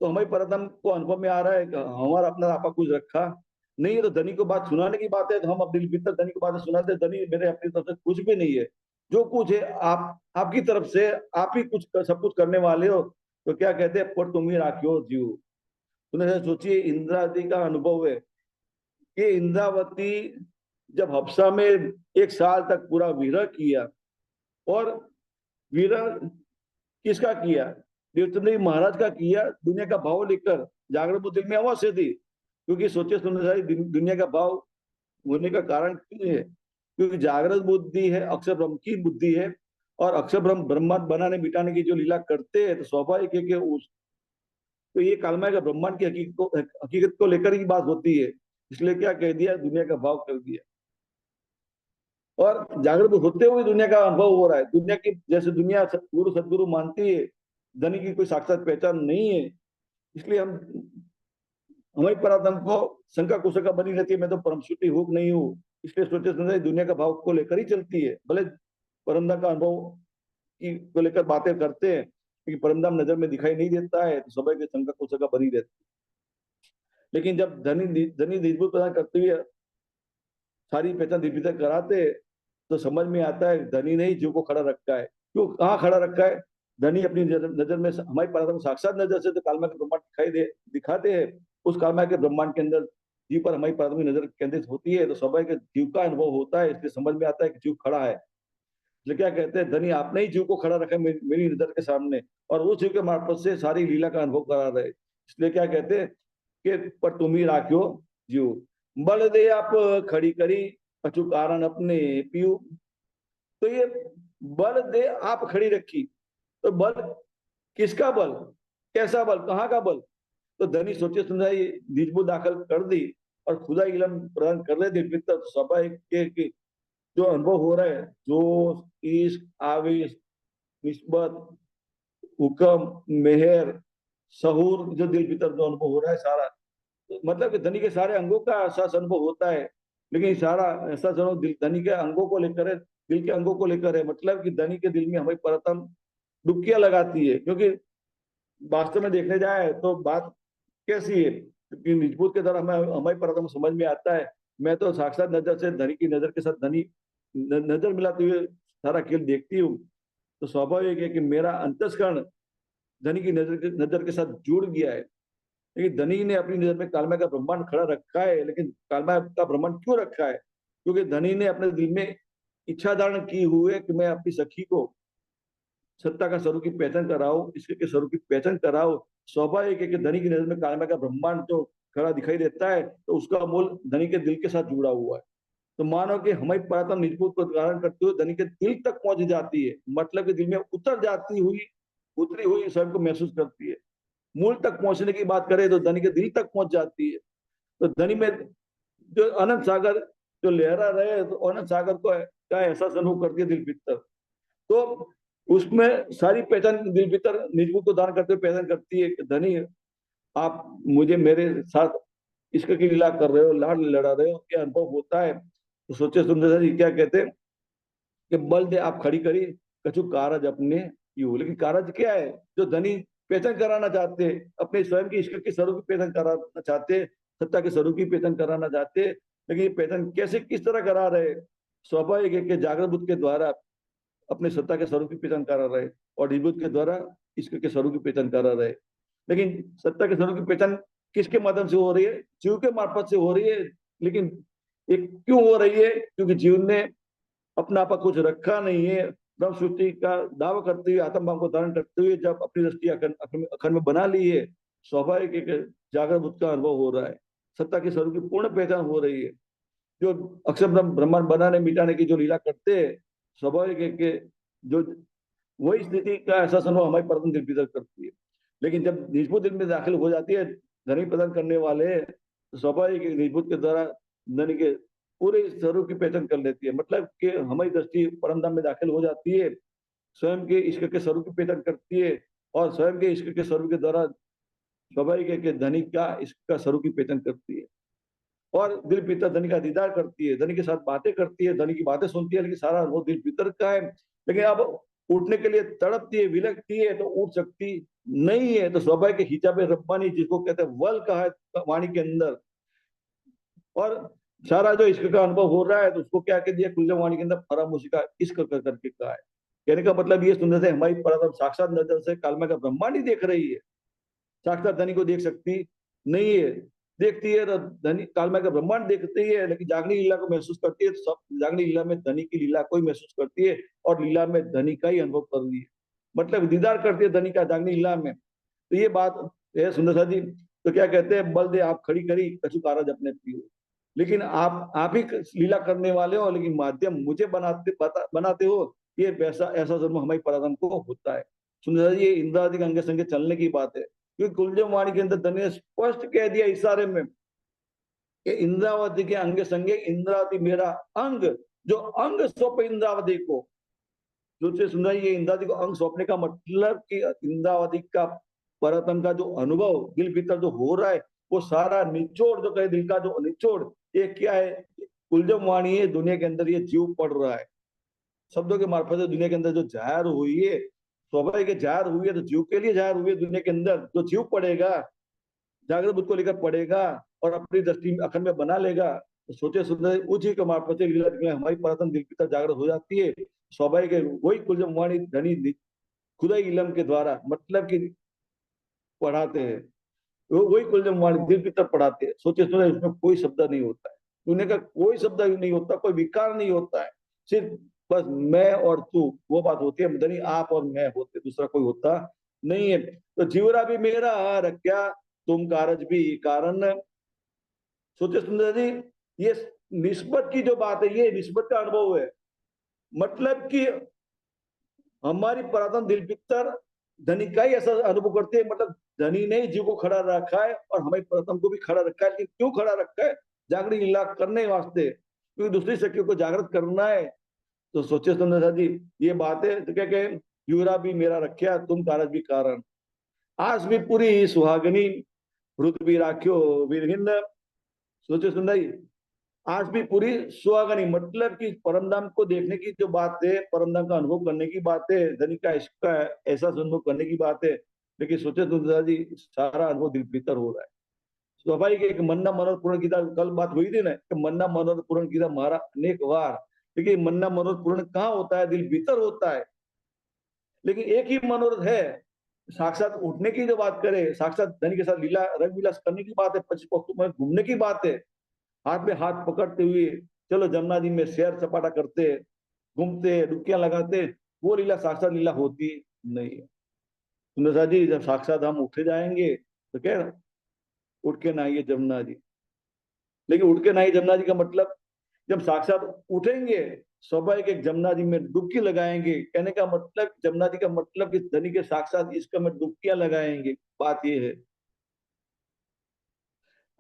तो हमारी परतम को अनुभव में आ रहा है कि हमारा अपना आपा कुछ रखा नहीं है। तो धनी को बात सुनाने की बात है, तो हम अपने भीतर धनी को बात सुनाते, धनी मेरे अपनी तरफ से कुछ भी नहीं है, जो कुछ है आप आपकी तरफ से, आप ही कुछ सब कुछ करने वाले हो। तो क्या कहते हैं? पर तुम ही राखियो जीव। तुमने सोचिए, इंद्रादि का अनुभव है, कि इंद्रावती जब हफ्सा में 1 साल तक पूरा विरह किया, और विरह किसका किया? देवचंद्र महाराज का किया, दुनिया का भाव लेकर। जागरण बुद्धि में अवश्य थी, क्योंकि सोचे सुनने सारी दुनिया का भाव होने का कारण क्यों है? क्योंकि जागृत बुद्धि है, अक्षर ब्रह्म की बुद्धि है, और अक्षर ब्रह्म ब्रह्मांड बनाने मिटाने की जो लीला करते हैं, तो स्वाभाविक है कि उस तो ये कालमय का ब्रह्मांड की हकीकत को लेकर ही बात होती है। इसलिए क्या कह दिया, दुनिया का भाव कर दिया। और जागृत होते हुए दुनिया का अनुभव हो रहा है। दुनिया की जैसे दुनिया गुरु सदगुरु मानती है, धनी की कोई साक्षात पहचान नहीं है। इसलिए हम हमारी पराधम को शंका कुशंका बनी रहती है, मैं तो परमश्रुति हूँ नहीं हूँ। इसलिए सोचे समझे दुनिया का भाव को लेकर ही चलती है। भले परमधाम का अनुभव की को लेकर बातें करते हैं, क्योंकि परमधाम नजर में दिखाई नहीं देता है, तो सभी की शंका कुशंका बनी रहती है। लेकिन जब धनी धनी निजबूत प्रदान करते हुए सारी पहचान दिग्विजय कराते, तो समझ में आता है धनी ने ही जीव को खड़ा रखा है। क्यों, कहाँ खड़ा रखा है? धनी अपनी नजर में हमारी पराधम साक्षात नजर से तो कालमा के ब्रह्मांड दिखाते हैं। उस कालमा के ब्रह्मांड के अंदर जीव पर हमारी पराधम की नजर केंद्रित होती है, तो स्वाभाविक जीव का अनुभव होता है। इसलिए समझ में आता है कि जीव खड़ा है। इसलिए क्या कहते हैं, धनी आपने ही जीव को खड़ा रखा है मेरी नजर के सामने, और उस जीव के मार्फत से सारी लीला का अनुभव करा रहे। इसलिए क्या कहते हैं कि पर तुम ही राख्यो जीव, बल दे आप खड़ी करी, कछु कारण अपने पीयू। तो ये बल दे आप खड़ी रखी, तो बल किसका बल? कैसा बल? कहाँ का बल? तो धनी सोचे समझाई निजबू दाखिल कर दी, और खुदा इलम प्रदान कर रहे थे। तो स्वाभाविक के जो अनुभव हो रहा है, जो इश्क, आवेश, निस्बत, हुक्म, मेहर, सहूर, जो दिल भीतर जो अनुभव हो रहा है सारा, मतलब कि धनी के सारे अंगों का एहसास अनुभव होता है। लेकिन सारा एहसास अनुभव धनी के अंगों को लेकर है, दिल के अंगों को लेकर है। मतलब कि धनी के दिल में हमारी परतम डुबकियां लगाती है। क्योंकि वास्तव में देखने जाए तो बात कैसी है, क्योंकि निजबूत के द्वारा हमें हमारी परतम समझ में आता है। मैं तो साक्षात नजर से धनी की नजर के साथ धनी नजर मिलाते हुए सारा खेल देखती हूँ। तो स्वाभाविक है कि मेरा अंतस्करण धनी की नजर के साथ जुड़ गया है। लेकिन धनी ने अपनी नजर में कालमा का ब्रह्मांड खड़ा रखा है। लेकिन कालमा का ब्रह्मांड क्यों रखा है? क्योंकि धनी ने अपने दिल में इच्छा धारण की हुई है कि मैं अपनी सखी को सत्ता का स्वरूप की पहचान कराओ, इसके के स्वरूप की पहचान कराओ। स्वाभाविक है कि धनी की नजर में कालमा का ब्रह्मांड जो खड़ा दिखाई देता है, तो उसका मूल धनी के दिल के साथ जुड़ा हुआ है। तो मानो कि हमारी परात्म निजबूत को धारण करते हुए धनी के दिल तक पहुंच जाती है। मतलब कि दिल में उतर जाती हुई, उतरी हुई स्वयं को महसूस करती है। मूल तक पहुंचने की बात करें तो धनी के दिल तक पहुंच जाती है। तो धनी में जो अनंत सागर जो लहरा रहे, तो अनंत सागर को का एहसास अनुभव करती है दिल भीतर। तो उसमें सारी पहचान दिल भीतर निजबूत को दान करते हुए पहचान करती है कि धनी आप मुझे मेरे साथ इसकी लीला कर रहे हो, लाड लड़ा रहे हो, क्या अनुभव होता है। तो सोचे सुंदर जी क्या कहते हैं कि बल दे आप खड़ी करी, कछु कारज अपने यू। लेकिन कारज क्या है? जो धनी पहचान कराना चाहते हैं, अपने स्वयं की ईश्वर के स्वरूप की पहचान कराना चाहते हैं, सत्ता के स्वरूप की पहचान कराना चाहते हैं। लेकिन ये पहचान कैसे, किस तरह करा रहे? स्वाभाविक है कि जागृत बुद्ध के द्वारा अपने सत्ता के स्वरूप की पहचान करा रहे, और निबुद्ध के द्वारा ईश्वर के स्वरूप की पहचान करा रहे। लेकिन सत्ता के स्वरूप की पहचान किसके माध्यम से हो रही है? जीव के मार्फत से हो रही है। लेकिन ये क्यों हो रही है? क्योंकि जीव ने अपना आपा कुछ रखा नहीं है। ब्रह्म सृष्टि का दावा करते हुए, आत्म भाव को धारण करते हुए जब अपनी दृष्टि अखंड में बना ली है, स्वाभाविक एक जागृत बुद्ध का अनुभव हो रहा है। सत्ता के स्वरूप की पूर्ण पहचान हो रही है। जो अक्षर ब्रह्मांड बनाने मिटाने की जो लीला करते हैं, स्वाभाविक है कि जो वही स्थिति का एहसास अनुभव हमारी परम दिल भीतर करती है। लेकिन जब निजबूत दिल में दाखिल हो जाती है धनी प्रदान करने वाले, तो स्वाभाविक निजबूत के द्वारा धनी के पूरे स्वरूप की पहचान कर लेती है। मतलब कि हमारी दृष्टि परम धाम में दाखिल हो जाती है, स्वयं के ईश्वर के स्वरूप की पहचान करती है, और स्वयं के ईश्वर के स्वरूप के द्वारा स्वाभाविक है कि धनी का ईश्वर का स्वरूप की पहचान करती है। और दिल भीतर धनी का दीदार करती है, धनी के साथ बातें करती है, धनी की बातें सुनती है। लेकिन सारा वो दिल भीतर का है। लेकिन अब उठने के लिए तड़पती है, विलकती है, तो उठ सकती नहीं है। तो स्वाभाविक हिजाब रब्बानी जिसको कहते हैं वल कहा है वाणी के अंदर, और सारा जो इश्क का अनुभव हो रहा है, तो उसको क्या कह दिया कुल्ले वाणी के अंदर फरामोशी का इश्क कर करके कहा है। कहने का मतलब ये सुनने से हमारी परम साक्षात नजर से कालमा का ब्रह्मांड ही देख रही है, साक्षात धनी को देख सकती नहीं है। देखती है, धनी कालमाया का ब्रह्मांड देखती है, लेकिन जागनी लीला को महसूस करती है तो सब जागनी लीला में धनी की लीला को ही महसूस करती है और लीला में धनी का ही अनुभव कर रही है, मतलब दीदार करती है धनी का जागनी लीला में। तो ये बात है सुंदर जी। तो क्या कहते हैं, बल दे आप खड़ी करी कछु कारज अपने पियो, लेकिन आप ही लीला करने वाले हो, लेकिन माध्यम मुझे बनाते हो, ये वैसा ऐसा जन्म हमारी पराधन को होता है। सुंदर जी, ये इंद्रादि के अंगे संगे चलने की बात है, क्योंकि कुलजम वाणी के अंदर धनी ने स्पष्ट कह दिया इशारे में कि इंद्रावती के अंगे संगे इंद्रावती मेरा अंग, जो अंग सौंपे इंद्रावती को। दूसरे सुंदर, ये इंद्रावती को अंग सौंपने का मतलब कि इंद्रावती का परतन का जो अनुभव दिल भीतर जो हो रहा है, वो सारा निचोड़, जो कहे दिल का जो निचोड़, ये क्या है, कुलजम वाणी है, दुनिया के अंदर ये जीव पड़ रहा है। शब्दों के मार्फत से दुनिया के अंदर जो जाहिर हुई है, स्वाभाविक जाहिर हुई है, तो जीव के लिए जाहिर हुई है। दुनिया के अंदर जो जीव पड़ेगा, जागृत बुद्ध को लेकर पड़ेगा और अपनी दृष्टि अखंड में बना लेगा, तो सोचे सुंदर उसी के मार्फत से लीला हमारी परातन दिल की तरफ जागृत हो जाती है। स्वाभाविक वही कुलजम वाणी धनी खुदा इलम के द्वारा, मतलब कि पढ़ाते हैं, वो वही कुलजम वाणी दिल की तरफ पढ़ाते हैं। सोचे सुंदर उसमें कोई शब्द नहीं होता है, दुनिया का कोई शब्द नहीं होता, कोई विकार नहीं होता है, सिर्फ बस मैं और तू, वो बात होती है। धनी आप और मैं होते, दूसरा कोई होता नहीं है। तो जीवरा भी मेरा रख्या तुम कारज भी कारण। सोचे सुंदर जी, ये निस्बत की जो बात है, ये निस्बत का अनुभव है, मतलब कि हमारी पुरातन दिल भीतर धनी का ही ऐसा अनुभव करते हैं, मतलब धनी ने ही जीव को खड़ा रखा है और हमारी पुरातन को भी खड़ा रखा है। लेकिन क्यों खड़ा रखा है? जागरण लीला करने वास्ते, क्योंकि दूसरी शक्तियों को जागृत करना है। तो सोचे सुंदर जी, ये बात है। तो क्या कहे, यूरा भी मेरा रखिया तुम कारज भी कारण, आस भी पूरी सुहागनी रुत भी राख्यो वीरहिन। सोचे सुंदर जी, आज भी पूरी सुहागनी, मतलब कि परमधाम को देखने की जो बात है, परमधाम का अनुभव करने की बात है, धनी का इश्क का ऐसा अनुभव करने की बात है, लेकिन सोचे तो दादाजी सारा अनुभव दिल भीतर हो रहा है। स्वाभाविक एक मन्ना मनोरथ पूर्ण की कल बात हुई थी ना कि मन्ना मनोरथ पूर्ण की मारा अनेक बार, लेकिन मन्ना मनोरथ पूर्ण कहाँ होता है? दिल भीतर होता है। लेकिन एक ही मनोरथ है, साक्षात उठने की जो बात करें, साक्षात धनी के साथ लीला रंग विलास करने की बात है, पच्चीस पक्षों में घूमने की बात है, हाथ में हाथ पकड़ते हुए चलो जमुना जी में सैर सपाटा करते, घूमते, डुबकियां लगाते, वो लीला साक्षात लीला होती नहीं है। सुंदर जी, जब साक्षात हम उठे जाएंगे तो क्या उठ के नहाइए जमुना जी, लेकिन उठ के नहाइए जमुना जी का मतलब जब साक्षात उठेंगे, स्वाभाविक एक जमुना जी में डुबकी लगाएंगे, कहने का मतलब जमुना जी का मतलब कि धनी के साक्षात इसका में डुबकियां लगाएंगे, बात ये है।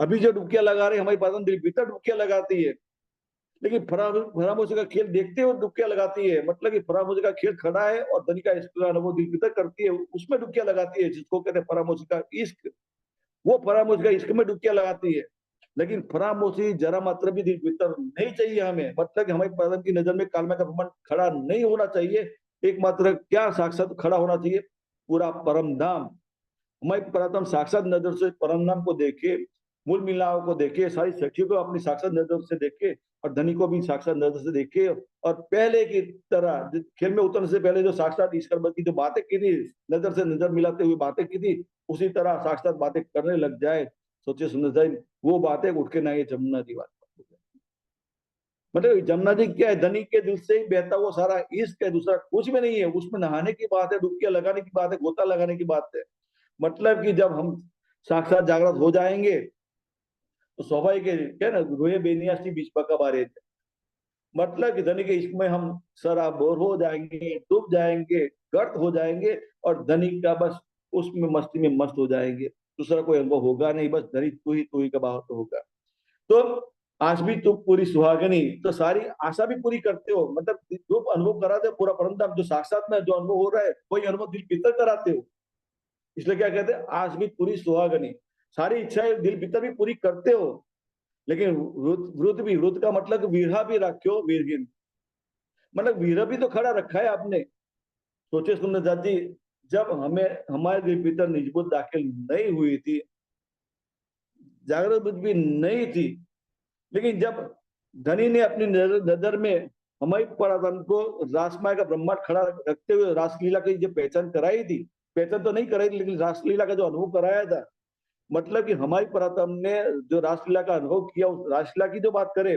अभी जो डुबकियां लगा रहे हमारी पास दिल भीतर डुबकियां लगाती है, लेकिन फरामोशी का खेल देखते हुए डुबकियां लगाती है, मतलब कि फरामोशी का खेल खड़ा है और धनी का इश्क का अनुभव दिल भीतर करती है, उसमें डुबकियां लगाती है, जिसको कहते हैं फरामोशी का इश्क। वो फरामोशी का इश्क में डुबकियां लगाती है। लेकिन फरामोशी जरा मात्र भी दिल भीतर नहीं चाहिए हमें, मतलब कि हमारी परम की नजर में कालमा का ब्रह्मांड खड़ा नहीं होना चाहिए। एकमात्र क्या साक्षात खड़ा होना चाहिए? पूरा परम धाम। हमारी परम साक्षात नजर से परम धाम को देखे, मूल मिलाओं को देखे, सारी शक्तियों को अपनी साक्षात नजर से देखे और धनी को भी साक्षात नजर से देखे, और पहले की तरह खेल में उतरने से पहले जो साक्षात ईश्वर की जो बातें की थी, नजर से नजर मिलाते हुए बातें की थी, उसी तरह साक्षात बातें करने लग जाए। सोचिए सुंदर जाए, वो बातें उठ के ना ये जमुना जी बात, मतलब जमुना जी क्या है, धनी के दिल से ही बहता हुआ सारा इश्क है, दूसरा कुछ भी नहीं है। उसमें नहाने की बात है, डुबकियां लगाने की बात है, गोता लगाने की बात है। मतलब कि जब हम साक्षात जागृत हो जाएंगे तो स्वाभाविक है क्या ना, रोए बेनियासी बीच पका बारे, मतलब कि धनी के इश्क में हम सराबोर हो जाएंगे, डूब जाएंगे, गर्त हो जाएंगे, और धनी का बस उसमें मस्ती में मस्त हो जाएंगे। दूसरा कोई अनुभव होगा नहीं, बस धनी तू ही का बात होगा। तो आज भी तुम पूरी सुहागनी, तो सारी आशा भी पूरी करते हो, मतलब जो अनुभव कराते हो पूरा परम जो साक्षात में जो अनुभव हो रहा है वही अनुभव दिल भीतर कराते हो। इसलिए क्या कहते हैं, आज भी पूरी सुहागनी, सारी इच्छाएं दिल भीतर भी पूरी करते हो। लेकिन वृद्ध भी, वृद्ध का मतलब वीरहा भी रखो वीरहीन, मतलब वीर भी तो खड़ा रखा है आपने। सोचे सुंदर जाति, जब हमें हमारे दिल भीतर निजबुद्ध दाखिल नहीं हुई थी, जागृत बुद्ध भी नहीं थी, लेकिन जब धनी ने अपनी नजर में हमारी पराधन को रासमाया का ब्रह्मांड खड़ा रखते हुए रासलीला की जो पहचान कराई थी, पहचान तो नहीं कराई थी, लेकिन रासलीला का जो अनुभव कराया था, मतलब कि हमारी परातम ने जो रासलीला का अनुभव किया, उस रासलीला की जो बात करें,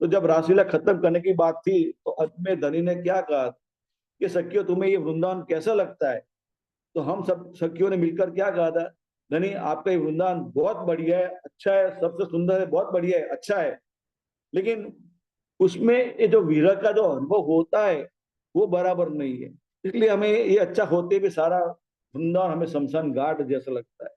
तो जब रासलीला खत्म करने की बात थी तो अंत में धनी ने क्या कहा कि सखियो तुम्हें ये वृंदावन कैसा लगता है? तो हम सब सखियों ने मिलकर क्या कहा था, धनी आपका ये वृंदावन बहुत बढ़िया है, अच्छा है, सबसे सुंदर है, बहुत बढ़िया है, अच्छा है, लेकिन उसमें ये जो विरह का जो अनुभव होता है वो बराबर नहीं है। इसलिए हमें ये अच्छा होते भी सारा वृंदावन हमें शमशान घाट जैसा लगता है।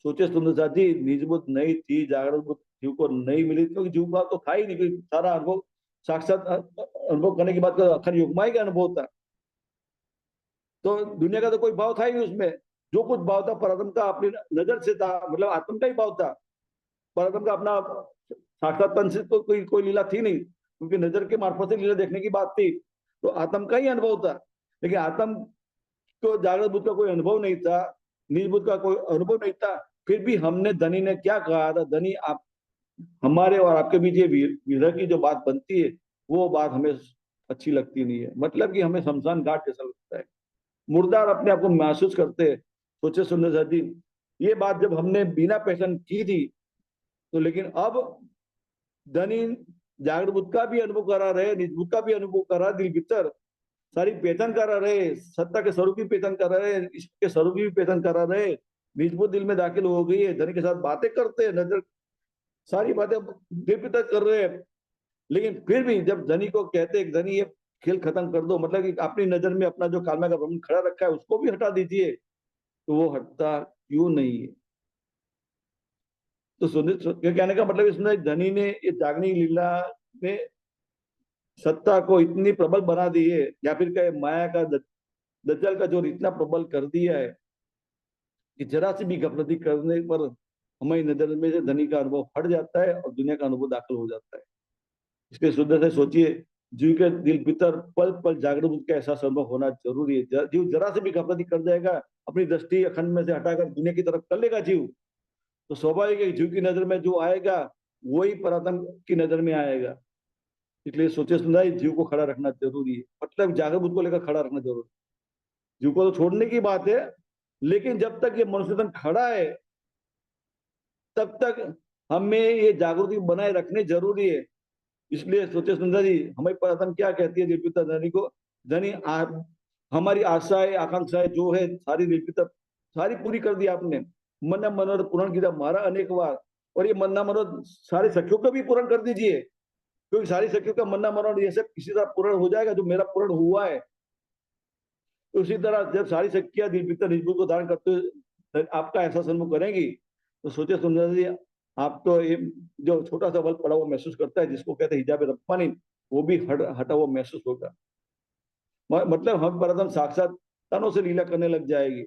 सोचे सुंदर साथ जी, निज बुद्ध नहीं थी, जागृत बुद्ध जीव को नहीं मिली, क्योंकि जीव का तो था ही नहीं कोई, सारा अनुभव साक्षात अनुभव करने की बात कर, अखंड युगमा ही का अनुभव था। तो दुनिया का तो कोई भाव था ही नहीं उसमें। जो कुछ भाव था परम का अपनी नजर से था, मतलब आत्म का ही भाव था। परम का अपना साक्षात्पन से तो कोई कोई लीला थी नहीं, क्योंकि नजर के मार्फत से लीला देखने की बात थी। तो आत्म का ही अनुभव था, लेकिन आत्म को जागृत बुद्ध का कोई अनुभव नहीं था, निज बुद्ध का कोई अनुभव नहीं था। फिर भी हमने, धनी ने क्या कहा था, धनी आप हमारे और आपके बीच ये विरह की जो बात बनती है वो बात हमें अच्छी लगती नहीं है। मतलब कि हमें शमशान घाट जैसा लगता है, मुर्दार अपने आप को महसूस करते हैं। सोचे सुंदर साथी, ये बात जब हमने बिना पहचान की थी, तो लेकिन अब धनी जागृत बुद्ध का भी अनुभव करा रहे, निज बुद्ध का भी अनुभव करा, दिल भीतर सारी पहचान करा रहे, सत्ता के स्वरूप की पहचान करा रहे, इश्क के स्वरूप की पहचान करा रहे। निज बुद्ध दिल में दाखिल हो गई है, धनी के साथ बातें करते हैं, नजर सारी बातें दिल भीतर कर रहे हैं। लेकिन फिर भी जब धनी को कहते हैं धनी ये खेल खत्म कर दो, मतलब कि अपनी नजर में अपना जो कालमा का ब्रह्म खड़ा रखा है उसको भी हटा दीजिए, तो वो हटता क्यों नहीं है? तो ये कहने का मतलब इसमें धनी ने ये जागनी लीला में सत्ता को इतनी प्रबल बना दी है, या फिर कहे माया का दज्जल का जोर इतना प्रबल कर दिया है कि जरा सी भी गफलती करने पर हमारी नजर में से धनी का अनुभव हट जाता है और दुनिया का अनुभव दाखिल हो जाता है। इसलिए शुद्ध से सोचिए, जीव के दिल भीतर पल पल जागरूक का एहसास अनुभव होना जरूरी है। जीव जरा से भी गफलती कर जाएगा, अपनी दृष्टि अखंड में से हटाकर दुनिया की तरफ कर लेगा जीव, तो स्वाभाविक है जीव की नजर में जो आएगा वही परात्म की नजर में आएगा। इसलिए सोचे समझाए जीव को खड़ा रखना जरूरी है, मतलब जागरूक को लेकर खड़ा रखना जरूरी है। जीव को तो छोड़ने की बात है, लेकिन जब तक ये मनुष्य तन खड़ा है तब तक हमें ये जागृति बनाए रखनी जरूरी है। इसलिए सोचे सुंदर जी, हमारी परातन क्या कहती है दिलपिता धनी को, धनी हमारी आशाएं आकांक्षाएं जो है सारी दिलपिता सारी पूरी कर दी आपने, मन मनोरथ पूर्ण किया हमारा अनेक बार, और ये मन्ना मनोरथ सारे सखियों को भी पूर्ण कर दीजिए, क्योंकि सारी सखियों का मन्ना मनोरथ ये सब इसी तरह पूर्ण हो जाएगा जो मेरा पूर्ण हुआ है। तो उसी तरह जब सारी सखियां दिलपिता निजबुद्ध को धारण करते हुए आपका ऐसा सन्मुख करेंगी, तो सोचे सुंदर जी, आप तो ये जो छोटा सा बल पड़ा हुआ महसूस करता है जिसको कहते हैं हिजाब रब्बानी, वो भी हटा हुआ महसूस होगा। मतलब हम परदम साक्षात तनों से लीला करने लग जाएगी।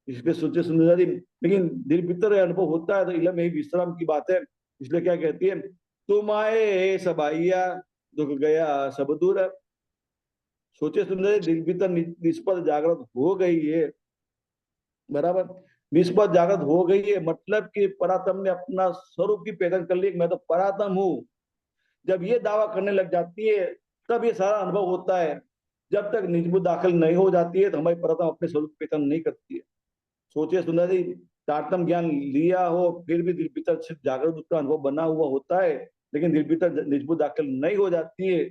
इसलिए सोचे सुंदर जी, लेकिन दिल भीतर अनुभव होता है तो इलम यही विश्राम की बात है। इसलिए क्या कहती है, तुम आए सब आइया, दुख गया सब दूर। सोचे सुंदर जी, दिल भीतर निष्पल जागृत हो गई है, बराबर, निष्पत जागृत हो गई है, मतलब कि परात्म ने अपना स्वरूप की पहचान कर ली, मैं तो परात्म हूँ। जब ये दावा करने लग जाती है तब ये सारा अनुभव होता है। जब तक निजबुद्ध दाखिल नहीं हो जाती है तो हमारी परात्म अपने स्वरूप की पहचान नहीं करती है। सोचिए सुंदर जी, तारतम ज्ञान लिया हो फिर भी दिल भीतर सिर्फ जागृत का अनुभव बना हुआ होता है, लेकिन दिल भीतर निजबुद्ध दाखिल नहीं हो जाती है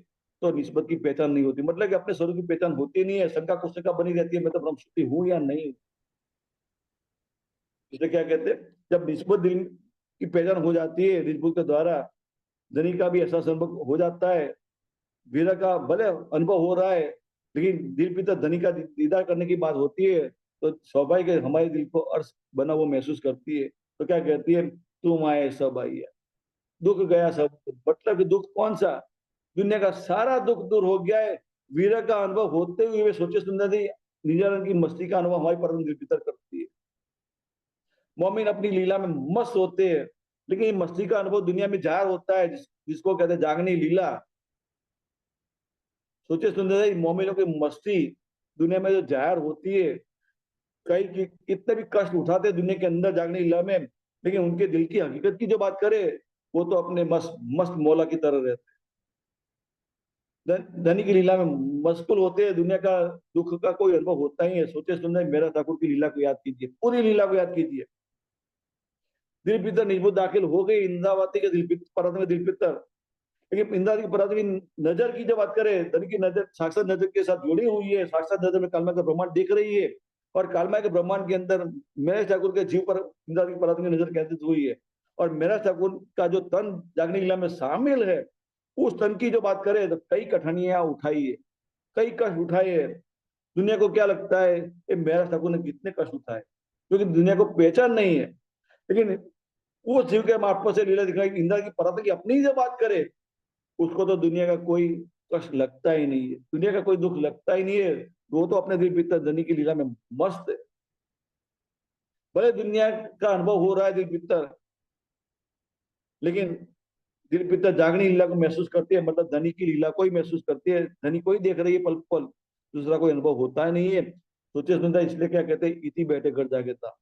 तो निस्बत की पहचान नहीं होती, मतलब कि अपने स्वरूप की पहचान होती नहीं है, शंका कुछ शंका बनी रहती है, मैं तो ब्रह्मशक्ति हूँ या नहीं। इसलिए क्या कहते हैं, जब निस्बत दिल की पहचान हो जाती है निस्बत के द्वारा, धनी का भी एहसास अनुभव हो जाता है, वीरा का भले अनुभव हो रहा है, लेकिन दिल पीतर धनी का दीदार करने की बात होती है तो स्वाभाविक है हमारे दिल को अर्श बना वो महसूस करती है। तो क्या कहती है, तुम आए सब आइए, दुख गया सब, मतलब कि दुख कौन सा, दुनिया का सारा दुख दूर हो गया है। वीरा का अनुभव होते हुए वे सोचे सुंदर थी, निजानंद की मस्ती का अनुभव हमारी परम दिल भीतर करती है। मोमिन अपनी लीला में मस्त होते हैं, लेकिन ये मस्ती का अनुभव दुनिया में जाहिर होता है, जिसको कहते हैं जागनी लीला। सोचे सुंदर है, मोमिनों की मस्ती दुनिया में जो जाहिर होती है, कई कितने भी कष्ट उठाते हैं दुनिया के अंदर जागने लीला में, लेकिन उनके दिल की हकीकत की जो बात करे वो तो अपने मस्त मस्त मौला की तरह रहते हैं। धनी की लीला में मशगूल होते हैं, दुनिया का दुख का कोई अनुभव होता ही है। सोचे सुंदर मेरा ठाकुर की लीला को याद कीजिए, पूरी लीला को याद कीजिए, दिल पितर निजबुद्ध दाखिल हो गई इंद्रावती के दिल परात्म में दिल पितर। लेकिन इंद्रावती की परात्म की नजर की जब बात करें, धनी की नजर साक्षात नजर के साथ जुड़ी हुई है, साक्षात नजर में कालमा का ब्रह्मांड दिख रही है, और कालमा के ब्रह्मांड के अंदर मेरा ठाकुर के जीव पर इंद्रावती की परात्म की नजर केंद्रित हुई है। और मेरा ठाकुर का जो तन जागने लीला में शामिल है, उस तन की जो बात करें तो कई कठिनाइयां उठाई है, कई कष्ट उठाए है। दुनिया को क्या लगता है कि मेरा ठाकुर ने कितने कष्ट उठाए, क्योंकि दुनिया को पहचान नहीं है। लेकिन वो जीव के मार्फत से लीला दिखाई इंद्र की परात्म की अपनी जो बात करे, उसको तो दुनिया का कोई कष्ट लगता ही नहीं है, दुनिया का कोई दुख लगता ही नहीं है। वो तो अपने दिल भीतर धनी की लीला में मस्त है। भले दुनिया का अनुभव हो रहा है दिल भीतर, लेकिन दिल भीतर जागनी लीला को महसूस करती है, मतलब धनी की लीला को ही महसूस करती है। धनी को ही देख रही है पल पल, दूसरा कोई अनुभव होता ही नहीं है। सोचे सुनता, इसलिए क्या कहते हैं, इति बैठे घर जागे था,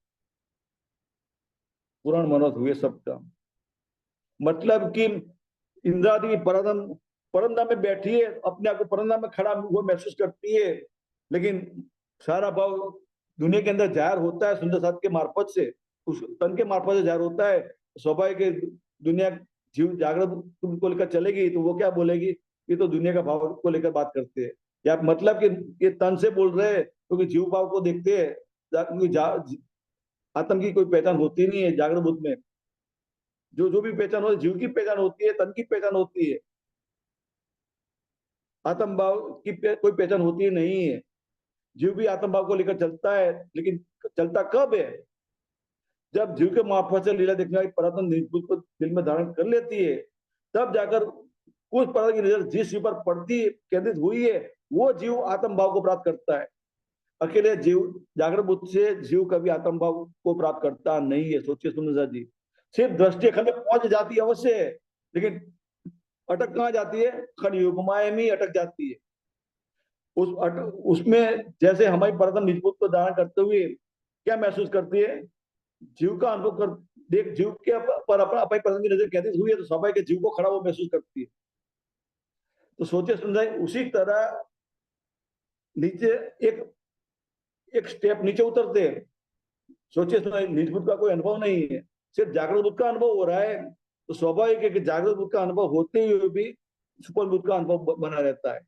पुराण मनोरथ हुए सबका। मतलब कि इंद्रादी की परम परमधाम में बैठी है, अपने आप को परमधाम में खड़ा वो महसूस करती है। लेकिन सारा भाव दुनिया के अंदर जाहिर होता है सुंदर साथ के मार्फत से, उस तन के मार्फत से जाहिर होता है। स्वाभाविक है, दुनिया जीव जागृत तुमको लेकर चलेगी तो वो क्या बोलेगी, ये तो दुनिया का भाव को लेकर बात करते हैं। या मतलब कि ये तन से बोल रहे हैं क्योंकि जीव भाव को देखते हैं, आत्म की कोई पहचान होती नहीं है जागृत बुद्ध में। जो जो भी पहचान होती है, जीव की पहचान होती है, तन की पहचान होती है, आत्म भाव की कोई पहचान होती ही नहीं है। जीव भी आत्म भाव को लेकर चलता है, लेकिन चलता कब है, जब जीव के मार्फत से लीला देखने वाली परात्म निजबुद्ध को दिल में धारण कर लेती है, तब जाकर उस परात्म की नजर जिस जीव पर पड़ती केंद्रित हुई है, वो जीव आत्म भाव को प्राप्त करता है। अकेले जीव जागृत बुद्ध से जीव कभी आत्म भाव को प्राप्त करता नहीं है। सोचिए सुंदर जी, सिर्फ दृष्टि खंड में पहुंच जाती है अवश्य है, लेकिन अटक कहाँ जाती है, खंड युग्माएं में अटक जाती है। उसमें जैसे हमारी परतम निजबुद्ध को धारण करते हुए क्या महसूस करती है, जीव का अनुभव कर देख, जीव के पर अपना अपनी परतम की नजर कहती हुई है, तो स्वाभाविक है जीव को खड़ा वो महसूस करती है। तो सोचिए सुंदर, उसी तरह नीचे एक एक स्टेप नीचे उतरते हैं। सोचिए सुंदर, निजबुद्ध का कोई अनुभव नहीं है, सिर्फ जागृत बुद्ध का अनुभव हो रहा है, तो स्वाभाविक है कि जागृत बुद्ध का अनुभव होते हुए भी सुपन बुद्ध का अनुभव बना रहता है।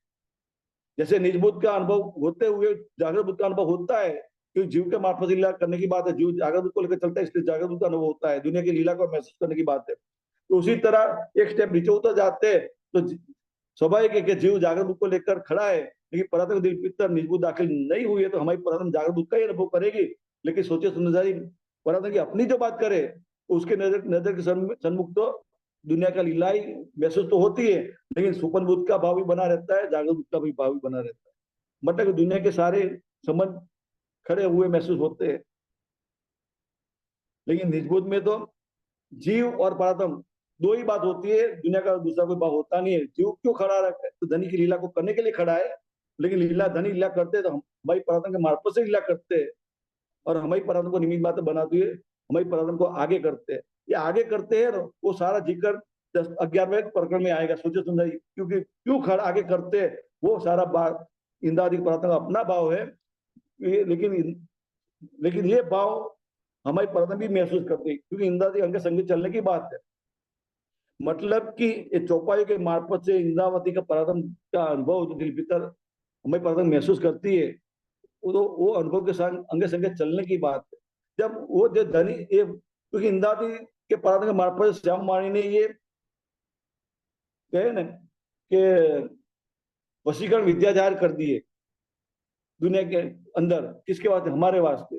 जैसे निज बुद्ध का अनुभव होते हुए जागृत बुद्ध का अनुभव होता है, क्योंकि जीव के मार्फत लीला करने की बात है, जीव जागृत बुद्ध को लेकर चलता है, इसलिए जागृत बुद्ध का अनुभव होता है, दुनिया की लीला को महसूस करने की बात है। तो उसी तरह एक स्टेप नीचे उतर जाते हैं, तो स्वाभाविक है कि जीव जागृत बुद्ध को लेकर खड़ा है, लेकिन परात्म दिल भीतर निज बुद्ध दाखिल नहीं हुई है, तो हमारी परात्म जागृत बुद्ध का ही अनुभव करेगी। लेकिन सोचिए सुंदरदारी, परात्म की अपनी जो बात करे, उसके नजर नजर के सन्मुख तो दुनिया का लीला ही महसूस तो होती है, लेकिन सुपन बुद्ध का भाव भी बना रहता है, जागृत बुद्ध का भी भाव भी बना रहता है। मतलब दुनिया के सारे संबंध खड़े हुए महसूस होते हैं। लेकिन निजबुद्ध में तो जीव और परात्म दो ही बात होती है, दुनिया का दूसरा कोई भाव होता नहीं है। जीव क्यों खड़ा रखा है, तो धनी की लीला को करने के लिए खड़ा है, लेकिन लीला धनी लीला करते हैं तो हमारी परात्म के मार्फत से लीला करते हैं, और हमारी परात्म को निमित्त मात्र बनाते हुए हमारी परात्म को आगे करते हैं। ये आगे करते हैं, वो सारा जिक्र 11वें प्रकरण में आएगा। सोचे सुंदर, क्योंकि क्यों खड़ा आगे करते हैं, वो सारा बात इंद्रादि परात्म का अपना भाव है। लेकिन लेकिन ये भाव हमारी परात्म भी महसूस करते हैं, क्योंकि इंद्रादि अंग संग चलने की बात है। मतलब कि चौपाई के मार्फत से इंद्रावती का परात्म का अनुभव जो दिल भीतर हमारी परात्म महसूस करती है, वो अनुभव के साथ अंग संग चलने की बात है। जब वो जो धनी क्योंकि इंद्रावती के परात्म के मार्फत श्याम माणी ने ये कहे ना कि वशीकरण विद्या जाहिर कर दी है दुनिया के अंदर, किसके वास्ते, हमारे वास्ते।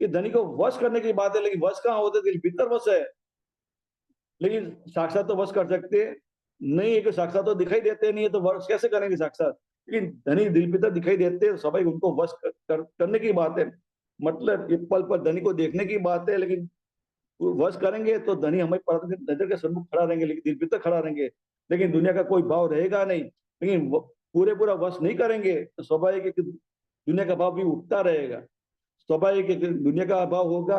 ये धनी को वश करने की बात है, लेकिन वश कहाँ होते, दिल भीतर वश है। लेकिन साक्षात तो वश कर सकते नहीं है, कि साक्षात तो दिखाई देते नहीं है, तो वश कैसे करेंगे साक्षात। लेकिन धनी दिल भीतर दिखाई देते हैं, सभी उनको वश करने की बात है। मतलब ये पल पल धनी को देखने की बात है, लेकिन वश करेंगे तो धनी हमारे नजर के सम्मुख खड़ा रहेंगे, लेकिन दिल भीतर खड़ा रहेंगे, लेकिन दुनिया का कोई भाव रहेगा नहीं। लेकिन पूरे पूरा वश नहीं करेंगे तो स्वाभाविक है कि दुनिया का भाव भी उठता रहेगा। स्वाभाविक है कि दुनिया का भाव होगा,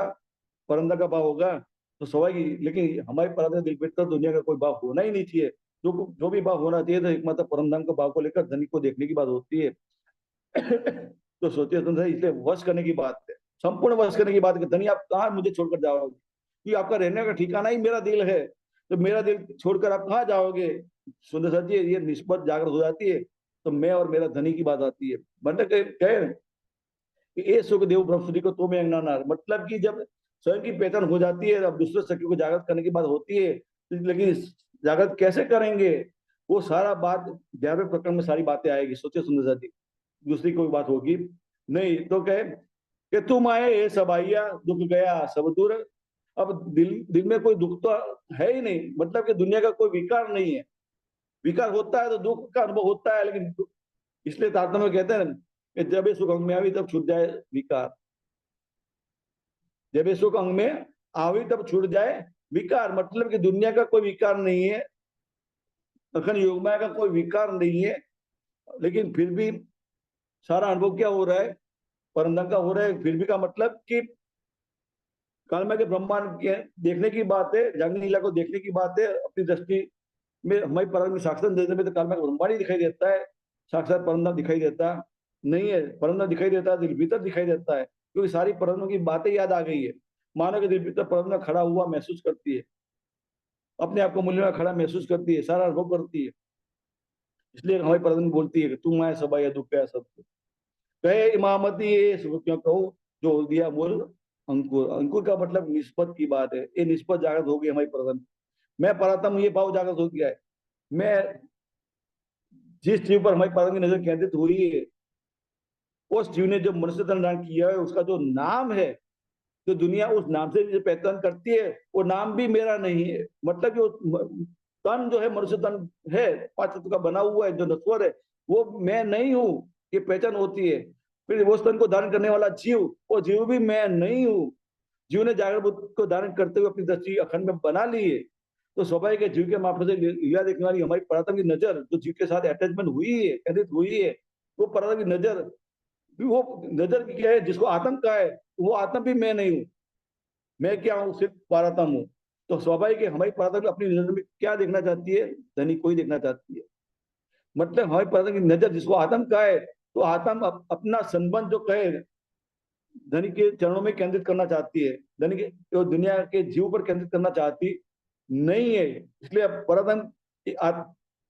परंदा का भाव होगा, तो स्वाभाविक। लेकिन हमारे परंदा दिल भीतर दुनिया का कोई भाव होना ही नहीं चाहिए। जो भी भाव होना चाहिए तो एकमात्र परमधाम के भाव को लेकर धनी को देखने की बात होती है। तो सोचिए तुम, इसलिए वश करने की बात है, संपूर्ण वश करने की बात है। धनी आप कहाँ मुझे छोड़कर जाओगे, कि आपका रहने का ठिकाना ही मेरा दिल है, तो मेरा दिल छोड़कर आप कहाँ जाओगे? सुंदर सर जी, ये निस्बत जागृत हो जाती है, तो मैं और मेरा धनी की बात आती है। मतलब कहे कि ए सुखदेव ब्रह्मश्री को तो मैं अंगना, मतलब कि जब स्वयं की पहचान हो जाती है, अब दूसरे सखी को जागृत करने की बात होती है, लेकिन जागृत कैसे करेंगे? वो सारा बात 11वें प्रकरण में सारी बातें आएगी। सोचिए सुंदर सर जी, दूसरी कोई बात होगी नहीं। तो कहे कि तुम आए ये सब आइया, दुख गया सब दूर। अब दिल दिल में कोई दुख तो है ही नहीं, मतलब कि दुनिया का कोई विकार नहीं है। विकार होता है तो दुख का अनुभव होता है, लेकिन इसलिए तात्पर्य में कहते हैं कि जब ये सुख अंग में आवी तब छूट जाए विकार। जब ये सुख अंग में आवी तब छूट जाए विकार, मतलब कि दुनिया का कोई विकार नहीं है, अखंड योग माया का कोई विकार नहीं है, लेकिन फिर भी सारा अनुभव क्या हो रहा है? परमधाम का हो रहा है। फिर भी का मतलब कि कालमय के ब्रह्मांड के देखने की बात है, जागरण लीला को देखने की बात है। अपनी दृष्टि में हमारी परम में साक्षात देखने में तो कालमय का ब्रह्मांड ही दिखाई देता है, साक्षात परमधाम दिखाई देता नहीं है। परमधाम दिखाई देता है, दिल भीतर दिखाई देता है, क्योंकि सारी परमधाम की बातें याद आ गई है। मानव के दिल भीतर परमधाम खड़ा हुआ महसूस करती है, अपने आप को मूल्य में खड़ा महसूस करती है, सारा अनुभव करती है। इसलिए हमारी परमधाम बोलती है कि तुम आए सब आया दुख है सब। कहे इमामती ये क्यों कहूँ, जो दिया मूल अंकुर। अंकुर का मतलब निष्पत की बात है। ये निष्पत जागृत हो गई हमारी परम, मैं परातम, ये भाव जागृत हो गया है। मैं जिस जीव पर हमारी परम की नजर केंद्रित हुई है, उस जीव ने जो मनुष्य तन धारण किया है, उसका जो नाम है, जो दुनिया उस नाम से जो पहचान करती है, वो नाम भी मेरा नहीं है। मतलब कि वो तन जो है मनुष्य तन है, 5 तत्व का बना हुआ है, जो नश्वर है, वो मैं नहीं हूँ, ये पहचान होती है। फिर वो तन को धारण करने वाला जीव, वो जीव भी मैं नहीं हूँ। जीव ने जागृत बुद्धि को धारण करते हुए अपनी दृष्टि अखंड में बना ली है। तो स्वाभाविक है जीव के मार्फत से लीला देखने वाली हमारी परात्म की नजर, जो जीव के साथ अटैचमेंट हुई है, केंद्रित हुई है, वो परात्म की नजर, वो नजर क्या है जिसको आत्म का है, वो आत्म भी मैं नहीं हूँ। मैं क्या हूँ? सिर्फ परात्म हूँ। तो स्वाभाविक है हमारी परात्म अपनी नजर में क्या देखना चाहती है? धनी को ही देखना चाहती है। मतलब हमारी परात्म की नजर जिसको आत्म का है, तो आत्म अपना संबंध जो कहे धनी के चरणों में केंद्रित करना चाहती है, धनी के तो दुनिया के जीव पर केंद्रित करना चाहती नहीं है। इसलिए परम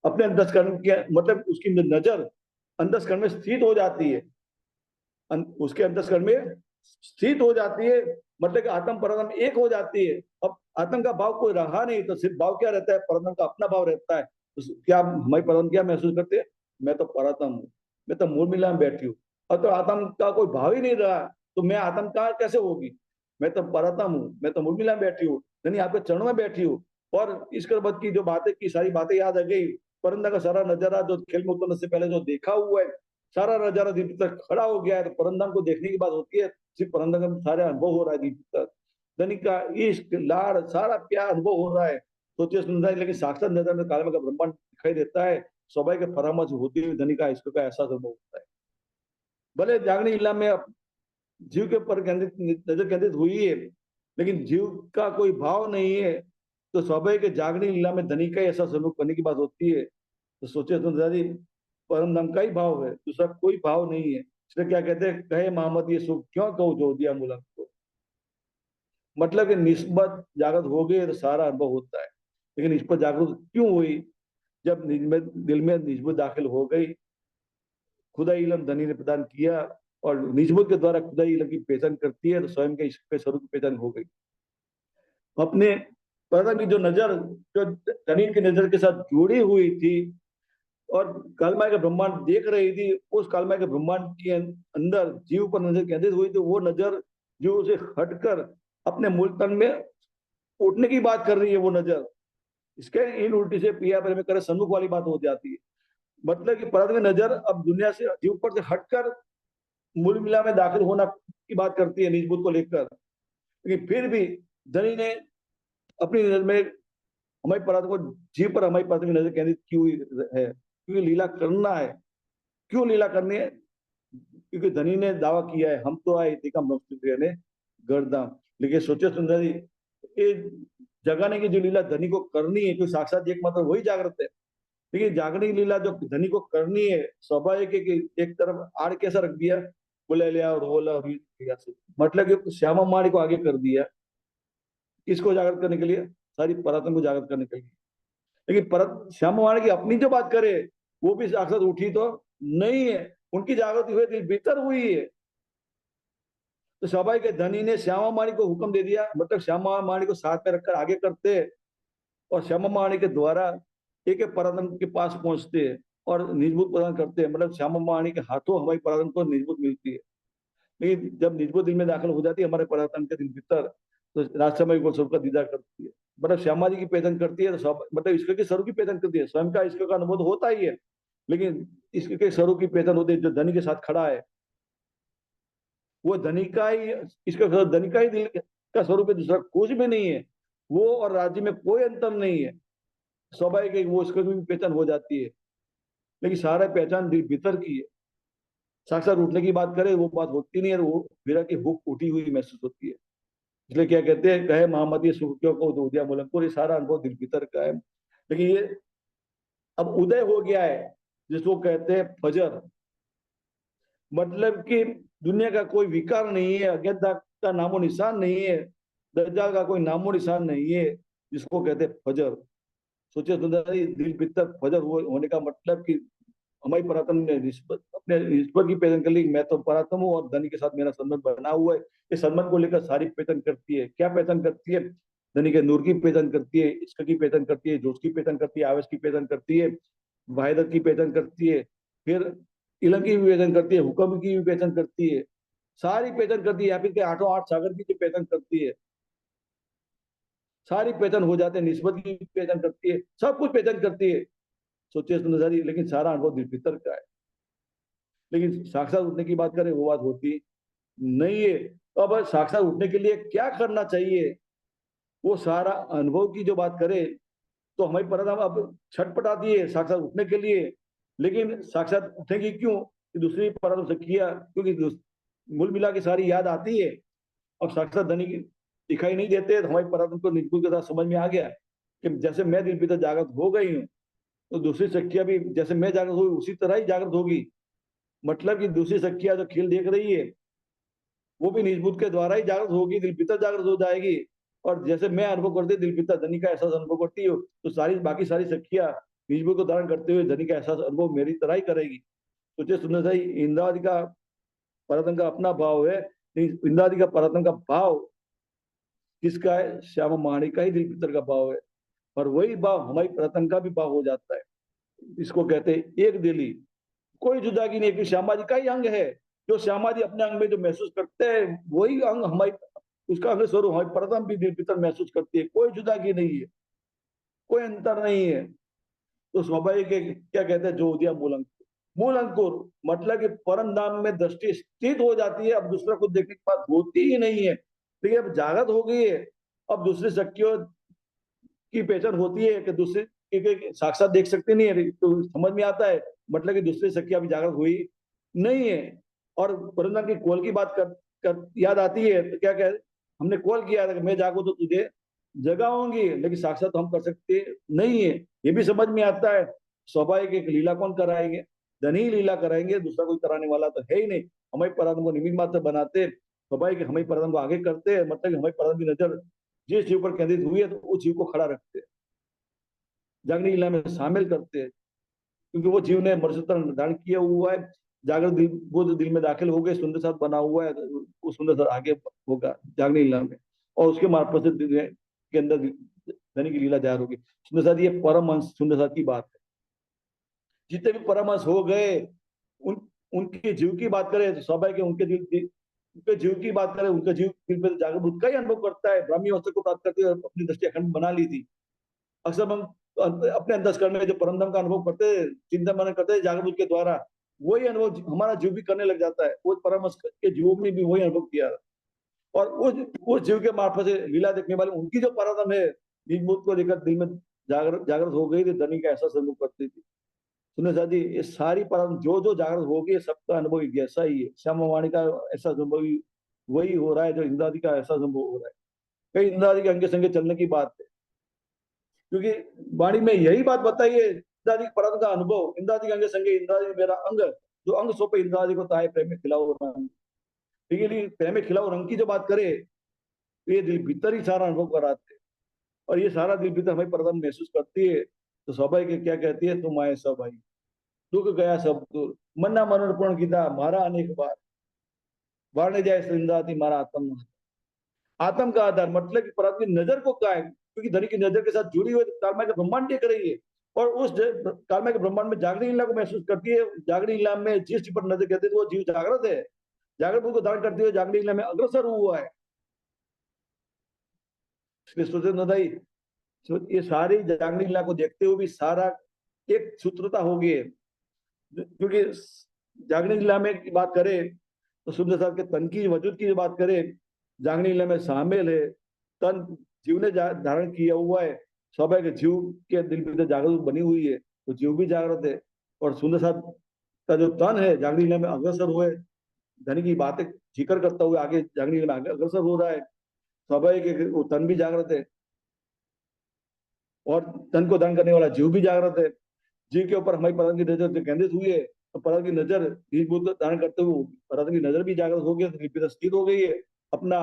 अपने अंतस्करण के मतलब उसकी नजर अंतस्करण में स्थित हो जाती है, उसके अंतस्करण में स्थित हो जाती है। मतलब कि आत्म परम एक हो जाती है। अब आत्म का भाव कोई रहा नहीं, तो सिर्फ भाव क्या रहता है? परम का अपना भाव रहता है। तो क्या हमारी परम क्या महसूस करते हैं? मैं तो परात्म हूँ, मैं तो मूल मिला में बैठी हूँ। और तो आत्म का कोई भाव ही नहीं रहा, तो मैं आत्म का कैसे होगी? मैं तो परात्म हूँ, मैं तो मूल मिला में बैठी हूँ, यानी आपके चरणों में बैठी हूँ। और ईश्वर बद की जो बातें की, सारी बातें याद आ गई। परंदा का सारा नजारा जो खेल में उतरने से पहले जो देखा हुआ है, सारा नजारा दीप तक खड़ा हो गया है। तो परंदाम को देखने की बात होती है, सिर्फ परंदा में सारे अनुभव हो रहा है। दीप तक धनिक का इश्क लाड़ सारा प्यार अनुभव हो रहा है। सोचिए सुंदर है, लेकिन साक्षात नजर में काले का ब्रह्मांड दिखाई देता है। स्वाभाविक परामर्श होती हुई धनिक का इश्क का एहसास अनुभव होता है। भले जागरण लीला में जीव के ऊपर केंद्रित नजर केंद्रित हुई है, लेकिन जीव का कोई भाव नहीं है। तो स्वाभाविक जागरण लीला में धनिक का ऐसा स्वरूप करने की बात होती है। तो सोचे सुंदर जी, परम धाम का ही भाव है, दूसरा कोई भाव नहीं है। इसलिए क्या कहते हैं, कहे मोहम्मद ये सुख क्यों कहो जो दिया मुलक को। मतलब कि निस्बत जागृत हो गई तो सारा अनुभव होता है, लेकिन निस्बत जागृत क्यों हुई? जब दिल में निस्बत दाखिल हो गई, खुदा इलम धनी ने प्रदान किया, और निस्बत के द्वारा खुदा इलम की पहचान करती है, तो स्वयं के ईश्वर के स्वरूप की पहचान हो गई। अपने परम की जो नजर, जो धनी की नजर के साथ जुड़ी हुई थी, और कालमाय का ब्रह्मांड देख रही थी, उस कालमाय के ब्रह्मांड के अंदर जीव पर नजर केंद्रित हुई थी। वो नजर जीव से हटकर अपने मूल तन में उठने की बात कर रही है। वो नजर इसके इन उल्टी से पिया पर में करे सन्मुख वाली बात हो जाती है। मतलब कि परत में नजर अब दुनिया से जीव पर से हटकर मूल मिला में दाखिल होना की बात करती है निजबूत को लेकर। लेकिन फिर भी धनी ने अपनी नजर में हमारी परत को जीव पर हमारी परत में नजर केंद्रित की हुई है, क्योंकि लीला करना है। क्यों लीला करनी है? क्योंकि धनी ने दावा किया है, हम तो आए थे ने गर्दाम। लेकिन सोचे सुंदर जी, ये जगाने की जो लीला धनी को करनी है, क्योंकि साक्षात एकमात्र वही जागृत है। लेकिन जागने की लीला जो धनी को करनी है, स्वाभाविक है कि एक तरफ आड़ कैसा रख दिया, बोले लिया और बोला, मतलब कि श्यामा माड़ी को आगे कर दिया। किसको जागृत करने के लिए? सारी परात्म को जागृत करने के लिए। लेकिन परत श्याम माण की अपनी जो बात करे, वो भी साक्षात उठी तो नहीं है, उनकी जागृति हुई दिल भीतर हुई है। तो स्वाभाविक के धनी ने श्यामा माणी को हुक्म दे दिया, मतलब श्यामा माणी को साथ में रखकर आगे करते, और श्यामा माणी के द्वारा एक एक पराक्रम के पास पहुंचते हैं और निजबूत प्रदान करते हैं। मतलब श्यामा माणी के हाथों हमारी पराक्रम को निजबूत मिलती है। लेकिन जब निजबूत दिल में दाखिल हो जाती है हमारे पराक्रम के दिल भीतर, तो राष्ट्रमय को सबका दीदार करती है। मतलब श्यामा जी की पहचान करती है, तो मतलब ईश्वर के स्वरूप की पहचान करती है। स्वयं का ईश्वर का अनुभव होता ही है, लेकिन ईश्वर के स्वरूप की पहचान होती है। जो धनी के साथ खड़ा है वो धनी का ही, इसका धनी का ही दिल का स्वरूप है, दूसरा कुछ भी नहीं है। वो और राज्य में कोई अंतर नहीं है। स्वाभाविक है वो इसको भी पहचान हो जाती है, लेकिन सारा पहचान दिल भीतर की है। साक्षात उठने की बात करें वो बात होती नहीं है, वो विरह की भूख उठी हुई महसूस होती है। इसलिए क्या कहते हैं, कहे महामती सुख क्यों को दो दिया मुलंपुर, ये सारा अनुभव दिल भीतर का है। लेकिन ये अब उदय हो गया है, जिसको कहते हैं फजर। मतलब कि दुनिया का कोई विकार नहीं है, अज्ञता का नामो निशान नहीं है, दज्जाल का कोई नामो निशान नहीं है, जिसको कहते हैं फजर। सोचिए सुंदर जी, दिल भीतर फजर होने का मतलब कि हमारी परात्म ने अपने ईश्वर की पहचान कर ली। मैं तो परात्म हूँ और धनी के साथ मेरा संबंध बना हुआ है। इस संबंध को लेकर सारी पहचान करती है। क्या पहचान करती है? धनी के नूर की पहचान करती है, इश्क की पहचान करती है, जोश की पहचान करती है, आवेश की पहचान करती है, वाहिदत की पहचान करती है, फिर इलम की भी पहचान करती है, हुक्म की भी पहचान करती है, सारी पहचान करती है। या फिर आठों आठ सागर की भी पहचान करती है। सारी पहचान हो जाते हैं, निस्बत की भी पहचान करती है, सब कुछ पहचान करती है। सोचिए सुंदर जी, लेकिन सारा अनुभव दिल भीतर का है। लेकिन साक्षात उठने की बात करें वो बात होती नहीं है। तो अब साक्षात उठने के लिए क्या करना चाहिए, वो सारा अनुभव की जो बात करें, तो हमारी परम अब छटपटाती है साक्षात उठने के लिए। लेकिन साक्षात उठेगी क्यों? कि दूसरी परम से किया, क्योंकि मूल मिला की सारी याद आती है। अब साक्षात धनी दिखाई नहीं देते, तो हमारी परम को निजबूत के साथ समझ में आ गया कि जैसे मैं दिल भीतर जागृत हो गई हूँ, तो दूसरी शक्तियां भी जैसे मैं जागृत हुई उसी तरह ही जागृत होगी। मतलब कि दूसरी शक्तियां जो खेल देख रही है, वो भी निजबूत के द्वारा ही जागृत होगी, दिल भीतर जागृत हो जाएगी। और जैसे मैं अनुभव करती दिल भीतर धनी का एहसास अनुभव करती हूँ, तो सारी बाकी सारी शक्तियां निजबूत को धारण करते हुए धनी का एहसास अनुभव मेरी तरह ही करेगी। सोचिए सुनने से इंद्रादि का परातन का अपना भाव है, इंद्रादि का परातन का भाव किसका है? श्याम माणी का ही दिल भीतर का भाव है। और वही भाव हमारी परातन का भी भाव हो जाता है। इसको कहते हैं एक दिली। कोई जुदागी नहीं, कि श्यामा जी का ही अंग है। जो श्यामा जी अपने अंग में जो महसूस करते हैं, वही अंग हमारी, उसका अंग स्वरूप हमारी परतम भी दिल भीतर महसूस करती है। कोई जुदागी नहीं है, कोई अंतर नहीं है। तो स्वाभाविक है, क्या कहते हैं, जो दिया मूल अंकुर। मूल अंकुर मतलब कि परम धाम में दृष्टि स्थित हो जाती है, अब दूसरा कुछ देखने की बात होती ही नहीं है। देखिए अब जागृत हो गई है, अब दूसरी शक्तियों की पहचान होती है कि दूसरे के साक्षात देख सकते नहीं है, तो समझ में आता है। मतलब कि दूसरी शक्ति अभी जागृत हुई नहीं है। और परंतु की कॉल की बात कर याद आती है, तो क्या कह, हमने कॉल किया था कि मैं जागू तो तुझे जगाऊंगी, लेकिन साक्षात तो हम कर सकते नहीं है, ये भी समझ में आता है। स्वाभाविक एक लीला कौन कराएंगे? धनी लीला कराएंगे, दूसरा कोई कराने वाला तो है ही नहीं। हमारे पराधम को निमित्त मात्र बनाते, स्वाभाविक हमारे पराधम को आगे करते, मतलब हमारे पराधम की नजर जिस जीव पर केंद्रित हुई है, तो उस जीव को खड़ा रखते, जागने लीला में शामिल करते हैं। क्योंकि वो जीव ने मनुष्यता धारण किया हुआ है, जागृत दिल, वो दिल में दाखिल हो गए, सुंदर साथ बना हुआ है, वो सुंदर साथ आगे होगा जागने लीला में, और उसके मार्फत से के अंदर धनी की लीला जाहिर होगी। सुंदर साथ ये परम अंश सुंदर साथ की बात है। जितने भी परम अंश हो गए, उन उनके जीव की बात करें तो स्वाभाविक है, उनके जीव की बात करें, उनका जीव दिल में जागृत उसका ही अनुभव करता है। ब्राह्मी अवस्था को प्राप्त करते हुए अपनी दृष्टि अखंड बना ली थी। अक्सर हम अपने अंतस्करण में जो परमधाम का अनुभव करते हैं, चिंतन मनन करते हैं जागृत के द्वारा, वही अनुभव हमारा जीव भी करने लग जाता है। वो परमहंस के जीवों ने भी वही अनुभव किया। और उस जीव के मार्फत से लीला देखने वाले उनकी जो परमधाम है, निजमूत को लेकर दिल में जागृत जागृत हो गई थी, धनी का ऐसा अनुभव करती थी। सुने साथी, ये सारी परम जो जो जागृत होगी, सबका अनुभव एक जैसा ही है। श्यामवाणी का ऐसा अनुभव वही हो रहा है जो इंद्रादि का ऐसा अनुभव हो रहा है। कई इंद्रादि के अंगे संगे चलने की बात है, क्योंकि वाणी में यही बात बताई है, इंद्रादि परम का अनुभव, इंद्रादि के अंग संगे इंद्रादि मेरा अंग, जो अंग सौंपे इंद्रादि को ताए प्रेम में खिलाओ रंग। ठीक है, प्रेम में खिलाओ रंग की जो बात करे, तो ये दिल भीतर ही सारा अनुभव कराते हैं। और ये सारा दिल भीतर हमें प्रथम महसूस करती है, तो स्वाभाविक क्या कहती है, तुम आए सब आई, दुख गया सब दूर, मन्ना मनोर्पण कीधा मारा अनेक बार, वारने जाए सिंदाती मारा आत्म। आत्म का आधार मतलब कि परमात्मा की नजर को क्या है, क्योंकि धनी की नजर के साथ जुड़ी हुई कालमा के ब्रह्मांड देख रही है, और उस कालमा के ब्रह्मांड में जागरण लीला को महसूस करती है। जागरण लीला में जिस चीज पर नजर कहते हैं वो जीव जागृत है, जागृत को धारण करते हुए जागरण लीला में अग्रसर हुआ है। इसलिए सोचे ये सारी जागरण लीला को देखते हुए भी सारा एक सूत्रता होगी है। क्योंकि जागरण लीला में की बात करें तो सुंदर साहब के तन की वजूद की बात करें, जागरण लीला में शामिल है तन, जीव ने धारण किया हुआ है। स्वाभाविक जीव के दिल में जागृत बनी हुई है, तो जीव भी जागृत है। और सुंदर साहब का जो तन है जागरण लीला में अग्रसर हुए, धनी की बातें जिक्र करता हुआ आगे जागरण लीला में आगे अग्रसर हो रहा है। स्वाभाविक वो तन भी जागृत है, और तन को धारण करने वाला जीव भी जागृत है। जीव के ऊपर हमारी परात्म की नजर केंद्रित हुई है, तो परात्म की नजर बीज बुद्ध धारण करते हुए परात्म की नजर भी जागृत हो गई, तो स्थित हो गई है। अपना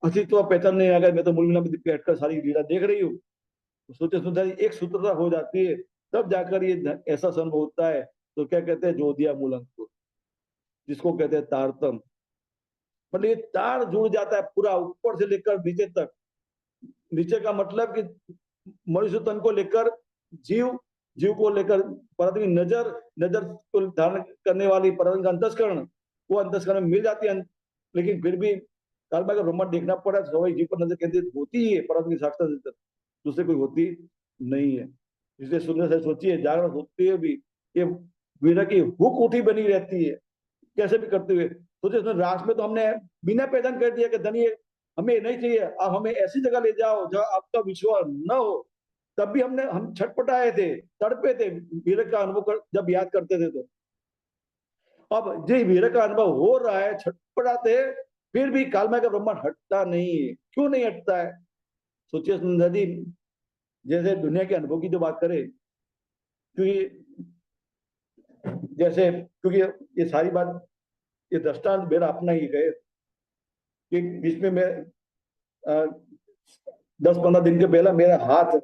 अस्तित्व पहचान नहीं आ गया, मैं तो मूल में बैठकर सारी लीला देख रही हूँ। तो सोचे सुनते एक सूत्रता हो जाती है, तब जाकर ये ऐसा संभव होता है। तो क्या कहते हैं, जोदिया मूलंकुर, जिसको कहते हैं तारतम। मतलब ये तार जुड़ जाता है पूरा ऊपर से लेकर नीचे तक। नीचे का मतलब कि मनुष्य तन को लेकर जीव, जीव को लेकर परमात्मा की नजर, नजर को धारण करने वाली परमात्मा का अंतस्करण, वो अंतस्करण में मिल जाती है। लेकिन फिर भी कालबा का ब्रह्मांड देखना पड़ा, स्वाभाविक जीव पर नजर केंद्रित होती ही है, परमात्मा की साक्षात नजर दूसरे कोई होती नहीं है। इसलिए सुनने से सोचिए, जागरण होते हुए भी ये वीणा की हुक उठी बनी रहती है, कैसे भी करते हुए। सोचिए उसमें रास में तो हमने बिना पहचान कर दिया कि धनी हमें नहीं चाहिए, आप हमें ऐसी जगह ले जाओ जहां आपका विश्वास न हो। तब भी हम छटपटाए थे, तड़पे थे वीरक का अनुभव जब याद करते थे। तो अब जो वीरक का अनुभव हो रहा है, छटपटाते, फिर भी कालमा का ब्रह्मांड हटता नहीं है। क्यों नहीं हटता है? सोचिए सुंदर जी, जैसे दुनिया के अनुभव की जो बात करें, क्योंकि जैसे क्योंकि ये सारी बात, ये दृष्टांत मेरा अपना ही है कि बीच में मैं 10-15 दिन के पहला मेरा हाथ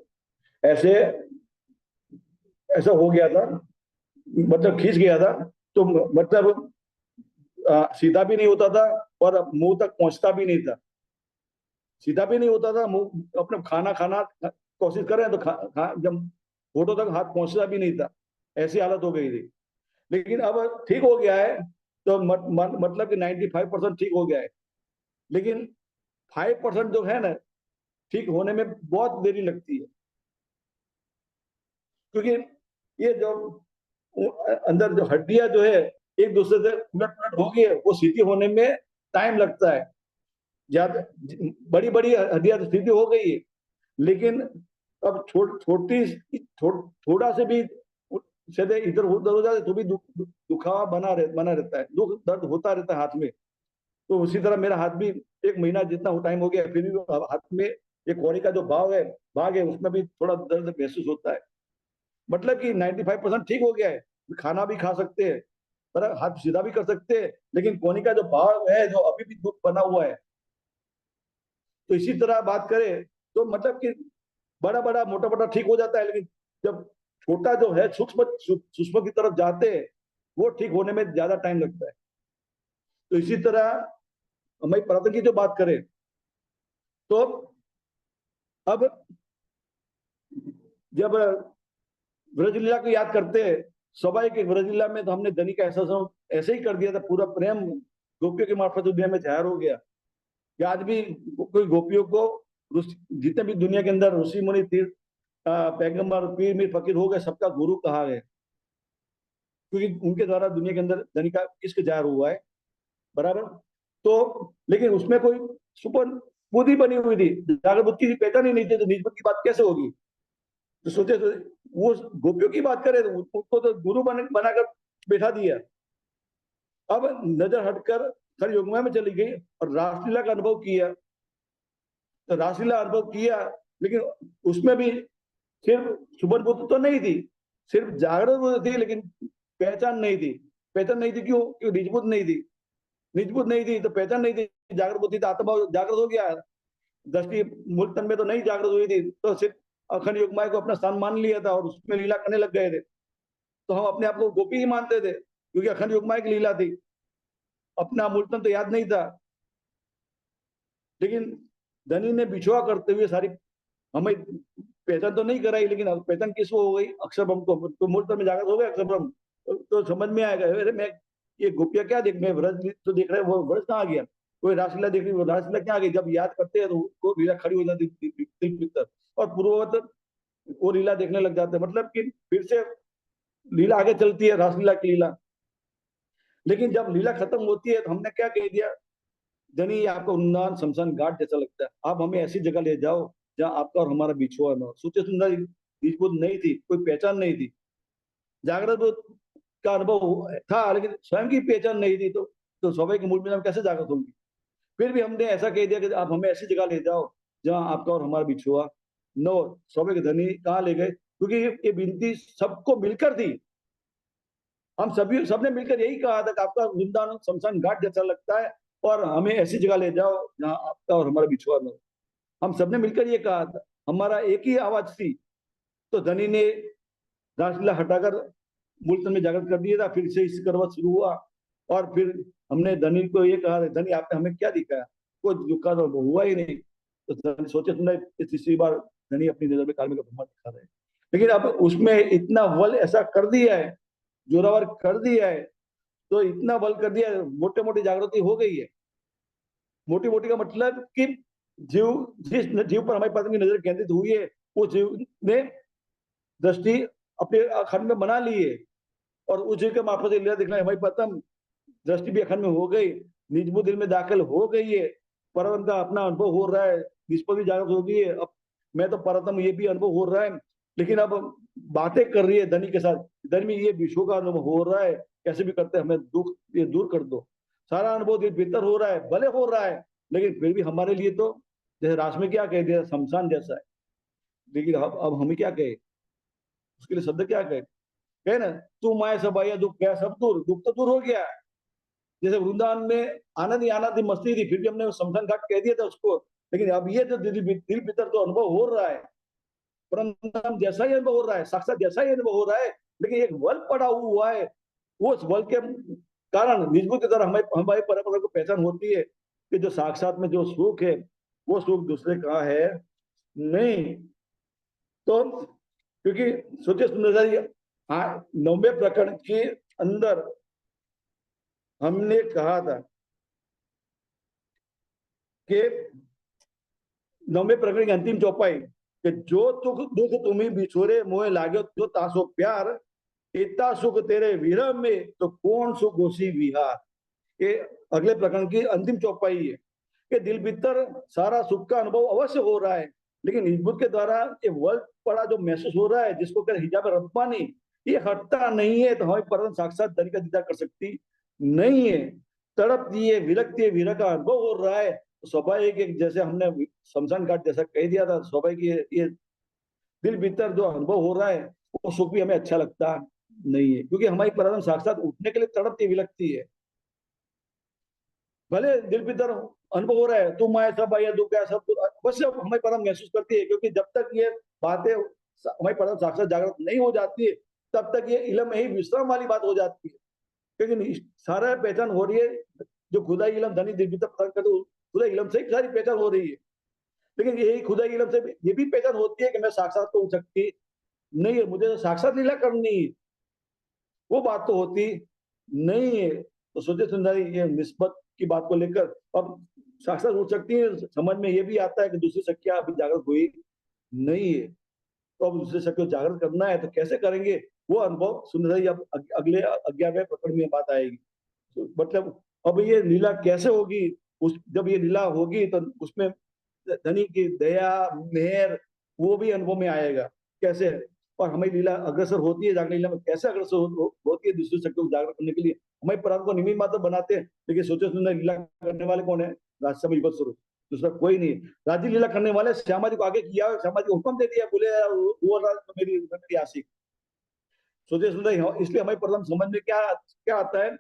ऐसे ऐसा हो गया था, मतलब खींच गया था। तो मतलब सीधा भी नहीं होता था, और मुंह तक पहुंचता भी नहीं था। सीधा भी नहीं होता था मुंह, अपने खाना खाना कोशिश करें तो जब फोटो तक हाथ पहुंचता भी नहीं था, ऐसी हालत हो गई थी। लेकिन अब ठीक हो गया है। तो मतलब कि 95% ठीक हो गया है। लेकिन 5% जो है ना, ठीक होने में बहुत देरी लगती है। क्योंकि ये जो अंदर जो हड्डियां जो है एक दूसरे से उलट पुलट हो गई है, वो सीधी होने में टाइम लगता है। ज्यादा बड़ी बड़ी हड्डियां तो सीधी हो गई है, लेकिन अब थोड़ा से भी सीधे इधर उधर हो जाए तो भी दुखावा बना रहता है, दुख दर्द होता रहता है हाथ में। तो उसी तरह मेरा हाथ भी 1 महीना जितना टाइम हो गया, फिर भी हाथ में एक कौड़ी का जो भाग है उसमें भी थोड़ा दर्द महसूस होता है। मतलब कि 95% ठीक हो गया है, खाना भी खा सकते हैं, पर हाथ सीधा भी कर सकते हैं, लेकिन कोनी का जो भाव है जो अभी भी दुख बना हुआ है। तो इसी तरह बात करें तो मतलब कि बड़ा बड़ा मोटा मोटा ठीक हो जाता है, लेकिन जब छोटा जो है सूक्ष्म सूक्ष्म की तरफ जाते हैं, वो ठीक होने में ज्यादा टाइम लगता है। तो इसी तरह हमारी प्रार्थना की जो बात करें, तो अब जब ब्रजलीला को याद करते हैं, स्वाभाविक ब्रजलीला में तो हमने धनी का एहसास ऐसे ही कर दिया था, पूरा प्रेम गोपियों के मार्फत दुनिया में जाहिर हो गया कि आज भी कोई गोपियों को, जितने भी दुनिया के अंदर ऋषि मुनि तीर्थ पैगंबर पीर मीर फकीर हो गए, सबका गुरु कहा है, क्योंकि उनके द्वारा दुनिया के अंदर धनी का इश्क जाहिर हुआ है। बराबर। तो लेकिन उसमें कोई सुपर बुद्धि बनी हुई थी, जागर बुद्धि की पहचान ही नहीं थी, तो निज बुद्धि की बात कैसे होगी? तो सोचे तो वो गोपियों की बात करें तो उसको तो गुरु बनाकर बैठा दिया। अब नजर हटकर खर योगमा में चली गई और रासलीला का अनुभव किया। तो रासलीला अनुभव किया, लेकिन उसमें भी सिर्फ सुबह बुद्ध तो नहीं थी, सिर्फ जागृत बुद्ध थी, लेकिन पहचान नहीं थी। पहचान नहीं थी क्यों? क्योंकि निज बुद्ध नहीं थी। निजबुद्ध नहीं थी तो पहचान नहीं थी, जागृत बुद्धि तो आत्मा जागृत हो गया, दृष्टि मूल तन में तो नहीं जागृत हुई थी, तो सिर्फ अखंड युग्माय को अपना स्थान मान लिया था और उसमें लीला करने लग गए थे। तो हम अपने आप को गोपी ही मानते थे क्योंकि अखंड युग्माय की लीला थी, अपना मूल तन तो याद नहीं था। लेकिन धनी ने बिछुआ करते हुए सारी हमें पहचान तो नहीं कराई, लेकिन अब पहचान किसको हो गई, अक्षर ब्रह्म को, तो मूल तन में जागृत हो गया अक्षर ब्रह्म। तो समझ में आएगा, अरे मैं ये गोपियां क्या देख, मैं व्रज तो देख रहे हैं, वो व्रज कहाँ गया, कोई रासलीला देख रही, वो रासलीला क्या आ गई, जब याद करते हैं तो वो लीला खड़ी हो जाती दिल भीतर, और पूर्ववत वो लीला देखने लग जाते हैं, मतलब कि फिर से लीला आगे चलती है, रासलीला की लीला। लेकिन जब लीला खत्म होती है तो हमने क्या कह दिया, जनी ये आपका उन्नान शमशान घाट जैसा लगता है, आप हमें ऐसी जगह ले जाओ जहाँ आपका और हमारा बिछुआ न हो। सोचे सुंदर बीज बुद्ध नहीं थी, कोई पहचान नहीं थी, जागृत बुद्ध का अनुभव था लेकिन स्वयं की पहचान नहीं थी, तो स्वाभाविक मूल में कैसे जागृत होंगी। फिर भी हमने ऐसा कह दिया कि आप हमें ऐसी जगह ले जाओ जहाँ आपका और हमारा बिछुआ नो। स्वाभाविक धनी कहाँ ले गए, क्योंकि ये विनती सबको मिलकर थी, हम सभी सबने मिलकर यही कहा था कि आपका वृंदावन शमशान घाट जैसा लगता है और हमें ऐसी जगह ले जाओ जहाँ आपका और हमारा बिछुआ न हो। हम सबने मिलकर ये कहा था, हमारा एक ही आवाज थी। तो धनी ने रासलीला हटाकर मूलतन में जागृत कर दिया था, फिर से इस करवट शुरू हुआ। और फिर हमने धनी को ये कहा, धनी आपने हमें क्या दिखाया, कोई दुख का तो हुआ ही नहीं। तो धनी सोचे सुना तीसरी बार धनी अपनी नजर में काल में ब्रह्मा दिखा रहे हैं, लेकिन अब उसमें इतना बल ऐसा कर दिया है, जोरावर कर दिया है, तो इतना बल कर दिया है, मोटे मोटी जागृति हो गई है। मोटी मोटी का मतलब कि जीव, जिस जीव पर हमारी पत्नी की नजर केंद्रित हुई है, उस जीव ने दृष्टि अपने अखंड में बना ली है, और उस जीव के मार्फत से लीला दिखना हमारी पतम दृष्टि भी अखंड में हो गई, निजबु दिल में दाखिल हो गई है, परम का अपना अनुभव हो रहा है, निष्पा भी जागृत हो गई है, अब मैं तो परतम ये भी अनुभव हो रहा है। लेकिन अब बातें कर रही है धनी के साथ, धनी में ये विश्व का अनुभव हो रहा है, कैसे भी करते हमें दुख ये दूर कर दो। सारा अनुभव दिल भीतर हो रहा है, भले हो रहा है, लेकिन फिर भी हमारे लिए तो जैसे रास में क्या कह दिया, शमशान जैसा है। लेकिन अब हमें क्या कहे, उसके लिए शब्द क्या कहे, कहे ना, तू माए सब आया दुख गया सब दूर, दुख तो दूर हो गया। जैसे वृंदावन में आनंद ही आनंद थी, मस्ती थी, फिर भी हमने शमशान घाट कह दिया था उसको। लेकिन अब ये जो दिल भीतर जो अनुभव हो रहा है, परम जैसा ही अनुभव हो रहा है, साक्षात जैसा ही अनुभव हो रहा है, लेकिन एक बल पड़ा हुआ है, उस बल के कारण निजबुद्ध की तरह हमें हमारी परंपरा को पहचान होती है कि जो साक्षात में जो सुख है, वो सुख दूसरे का है नहीं। तो क्योंकि सोचिए सुंदर जी, 9वें प्रकरण के अंदर हमने कहा था कि 9वें प्रकरण की अंतिम चौपाई कि जो दुख दुख तुम्हें बिछोरे मोह लागे जो तासो प्यार, इतना सुख तेरे विरह में तो कौन सुख होसी विहार। ये अगले प्रकरण की अंतिम चौपाई है कि दिल भीतर सारा सुख का अनुभव अवश्य हो रहा है, लेकिन निजबुद्ध के द्वारा ये वर्ल्ड पड़ा जो महसूस हो रहा है, जिसको कहते हिजाब रब्बानी, ये हटता नहीं है, तो हमें परम साक्षात धनी का दीदार कर सकती नहीं है। तड़पती है, विरक्ति है, विरह का अनुभव हो रहा है, तो स्वाभाविक है, जैसे हमने शमशान घाट जैसा कह दिया था, स्वाभाविक ये दिल भीतर जो अनुभव हो रहा है, वो सुख भी हमें अच्छा लगता नहीं है, क्योंकि हमारी परम साक्षात उठने के लिए तड़पती विलकती है। भले दिल भीतर अनुभव हो रहा है, तुम आए सब आए दुख है सब, अवश्य हमें परम महसूस करती है, क्योंकि जब तक ये बातें हमारी परम साक्षात जागृत नहीं हो जाती है, तब तक ये इलम में ही विश्राम वाली बात हो जाती है। लेकिन सारा पहचान हो रही है, जो खुदा इलम धनी दिल भीतर पता करते, खुदा इलम से ही सारी पहचान हो रही है। लेकिन यही खुदा इलम से ये भी पहचान होती है कि मैं साक्षात तो हो सकती नहीं है, मुझे तो साक्षात लीला करनी है, वो बात तो होती नहीं है। तो सोचे सुंदरी ये निस्बत की बात को लेकर अब साक्षात उठ सकती है, समझ में ये भी आता है कि दूसरी शक्तियां अभी जागृत हुई नहीं है, तो अब दूसरी शक्ति को जागृत करना है तो कैसे करेंगे, वो अनुभव सुंदरी अब अगले 11वें प्रकरण में बात आएगी। तो मतलब अब ये लीला कैसे होगी, उस जब ये लीला होगी तो उसमें धनी की दया मेहर वो भी अनुभव में आएगा कैसे। और हमें लीला अग्रसर होती है, जागरण लीला में कैसे अग्रसर होती है दूसरी शक्तियों को जागृत करने के लिए, हमारे प्राण को निमित्त मात्र बनाते हैं, लेकिन सोचे सुंदर लीला करने वाले कौन है, राजसभा युगत स्वरूप, दूसरा कोई नहीं। राजी लीला करने वाले श्यामा जी को आगे किया, श्यामा जी को हुक्म दे दिया, बोले वो मेरी आशिक। सोचे सुंदर इसलिए हमारी प्रथम समझ में क्या क्या आता है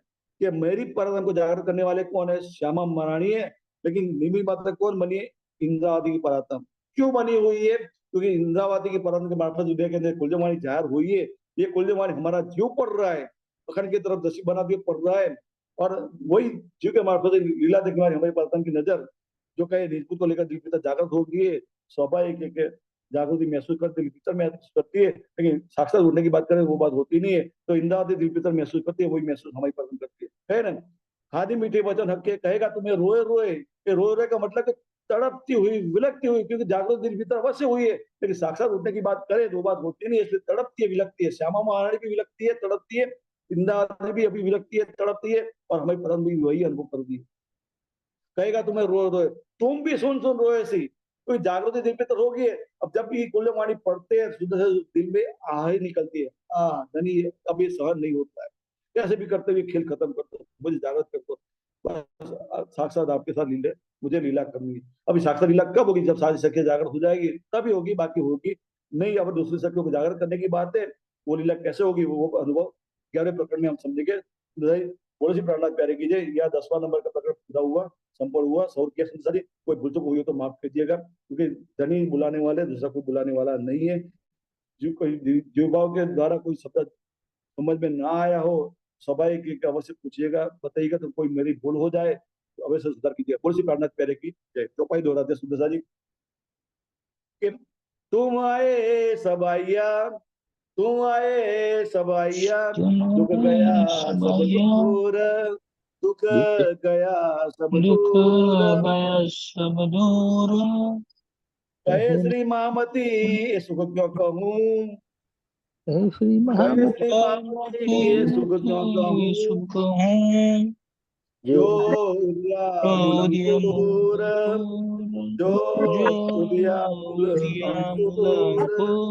कि मेरी पराक्रम को जागृत करने वाले कौन है? श्यामा महारानी है। लेकिन निमिली माता कौन बनी है? इंद्रावती की पराक्रम। क्यों बनी हुई है? क्योंकि इंद्रावती की पराक्रम के मार्फत दुनिया के अंदर कुलजवाणी जाहिर हुई है। ये कुलजवाणी हमारा जीव पढ़ रहा है, अखंड की तरफ दृष्टि बना के पढ़ रहा है, और वही जीव के मार्फत लीला देखने वाली हमारी पराक्रम की नजर जो कहे निजपुत को लेकर दिल पिता जागृत होगी है। स्वाभाविक है कि जागृति महसूस करती, दिल पितर महसूस करती है, लेकिन साक्षात उठने की बात करें वो बात होती नहीं है। तो इंद्रावती दिल पितर महसूस करती है, वही महसूस हमारी पसंद करती है ना। खादी मीठे वचन हक के कहेगा तुम्हें रोए रोए। ये रोए रोए का मतलब कि तड़पती हुई, विलकती हुई, क्योंकि जागृत दिल पितर अवश्य हुई है, लेकिन साक्षात उठने की बात करें तो बात होती नहीं है, इसलिए तड़पती है, विलकती है। श्यामा महारानी भी विलकती है, तड़पती है, इंद्रावती भी अभी विलकती है, तड़पती है, और हमारी पसंद भी वही अनुभव करती है। कहेगा तुम्हें रो रोए, तुम भी सुन सुन रोए सी, कोई जागृति दिल पे तो होगी। अब जब भी कुल्लवाणी पढ़ते हैं शुद्ध से दिल में आह निकलती है, धनी अब ये सहन नहीं होता है, कैसे भी करते हुए खेल खत्म कर दो, मुझे जागृत कर दो, बस साक्षात आपके साथ लीला, मुझे लीला करनी है। अभी साक्षात लीला कब होगी? जब सारी शक्तियां जागृत हो जाएगी तभी होगी, बाकी होगी नहीं। अब दूसरी शक्तियों को जागृत करने की बात है, वो लीला कैसे होगी वो अनुभव 11वें प्रकरण में हम समझेंगे। थोड़ी सी प्रार्थना प्यारे कीजिए। यह 10वां नंबर का प्रकरण पूरा हुआ, संपूर्ण हुआ। सौर के संसारी कोई भूल चूक हुई हो तो माफ कीजिएगा, क्योंकि धनी बुलाने वाले, दूसरा कोई बुलाने वाला नहीं है। जो कोई जीवभाव के द्वारा कोई शब्द समझ में ना आया हो, स्वाभाविक अवश्य पूछिएगा, बताइएगा। तो कोई मेरी भूल हो जाए तो अवश्य सुधार कीजिएगा। थोड़ी सी प्रार्थना प्यारे की जय। चौपाई दोहराते सुंदर जी कि तुम आए सब आइया, तुम आए सब आइया, दुख गया सब दूर, दुख गया सब दुख दूर, गया सब दूर। कहे श्री मामती सुख क्यों कहूँ, श्री कहे श्री महामती मामती सुख क्यों कहूँ, सुख हूँ जो जो दिया दिया मुलंकुर, जो जो दिया दिया मुलंकुर, मुलंकुर।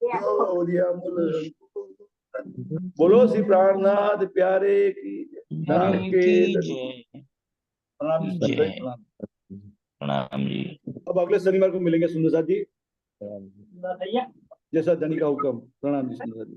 जो दिया मुलंकुर। बोलो श्री प्राणनाथ प्यारे की धनी के की धनी। जय, प्रणाम की सुंदर जय। प्रणाम। प्रणाम जी। अब अगले शनिवार को मिलेंगे सुंदर जी, जैसा धनी का हुक्म। प्रणाम जी सुंदर जी।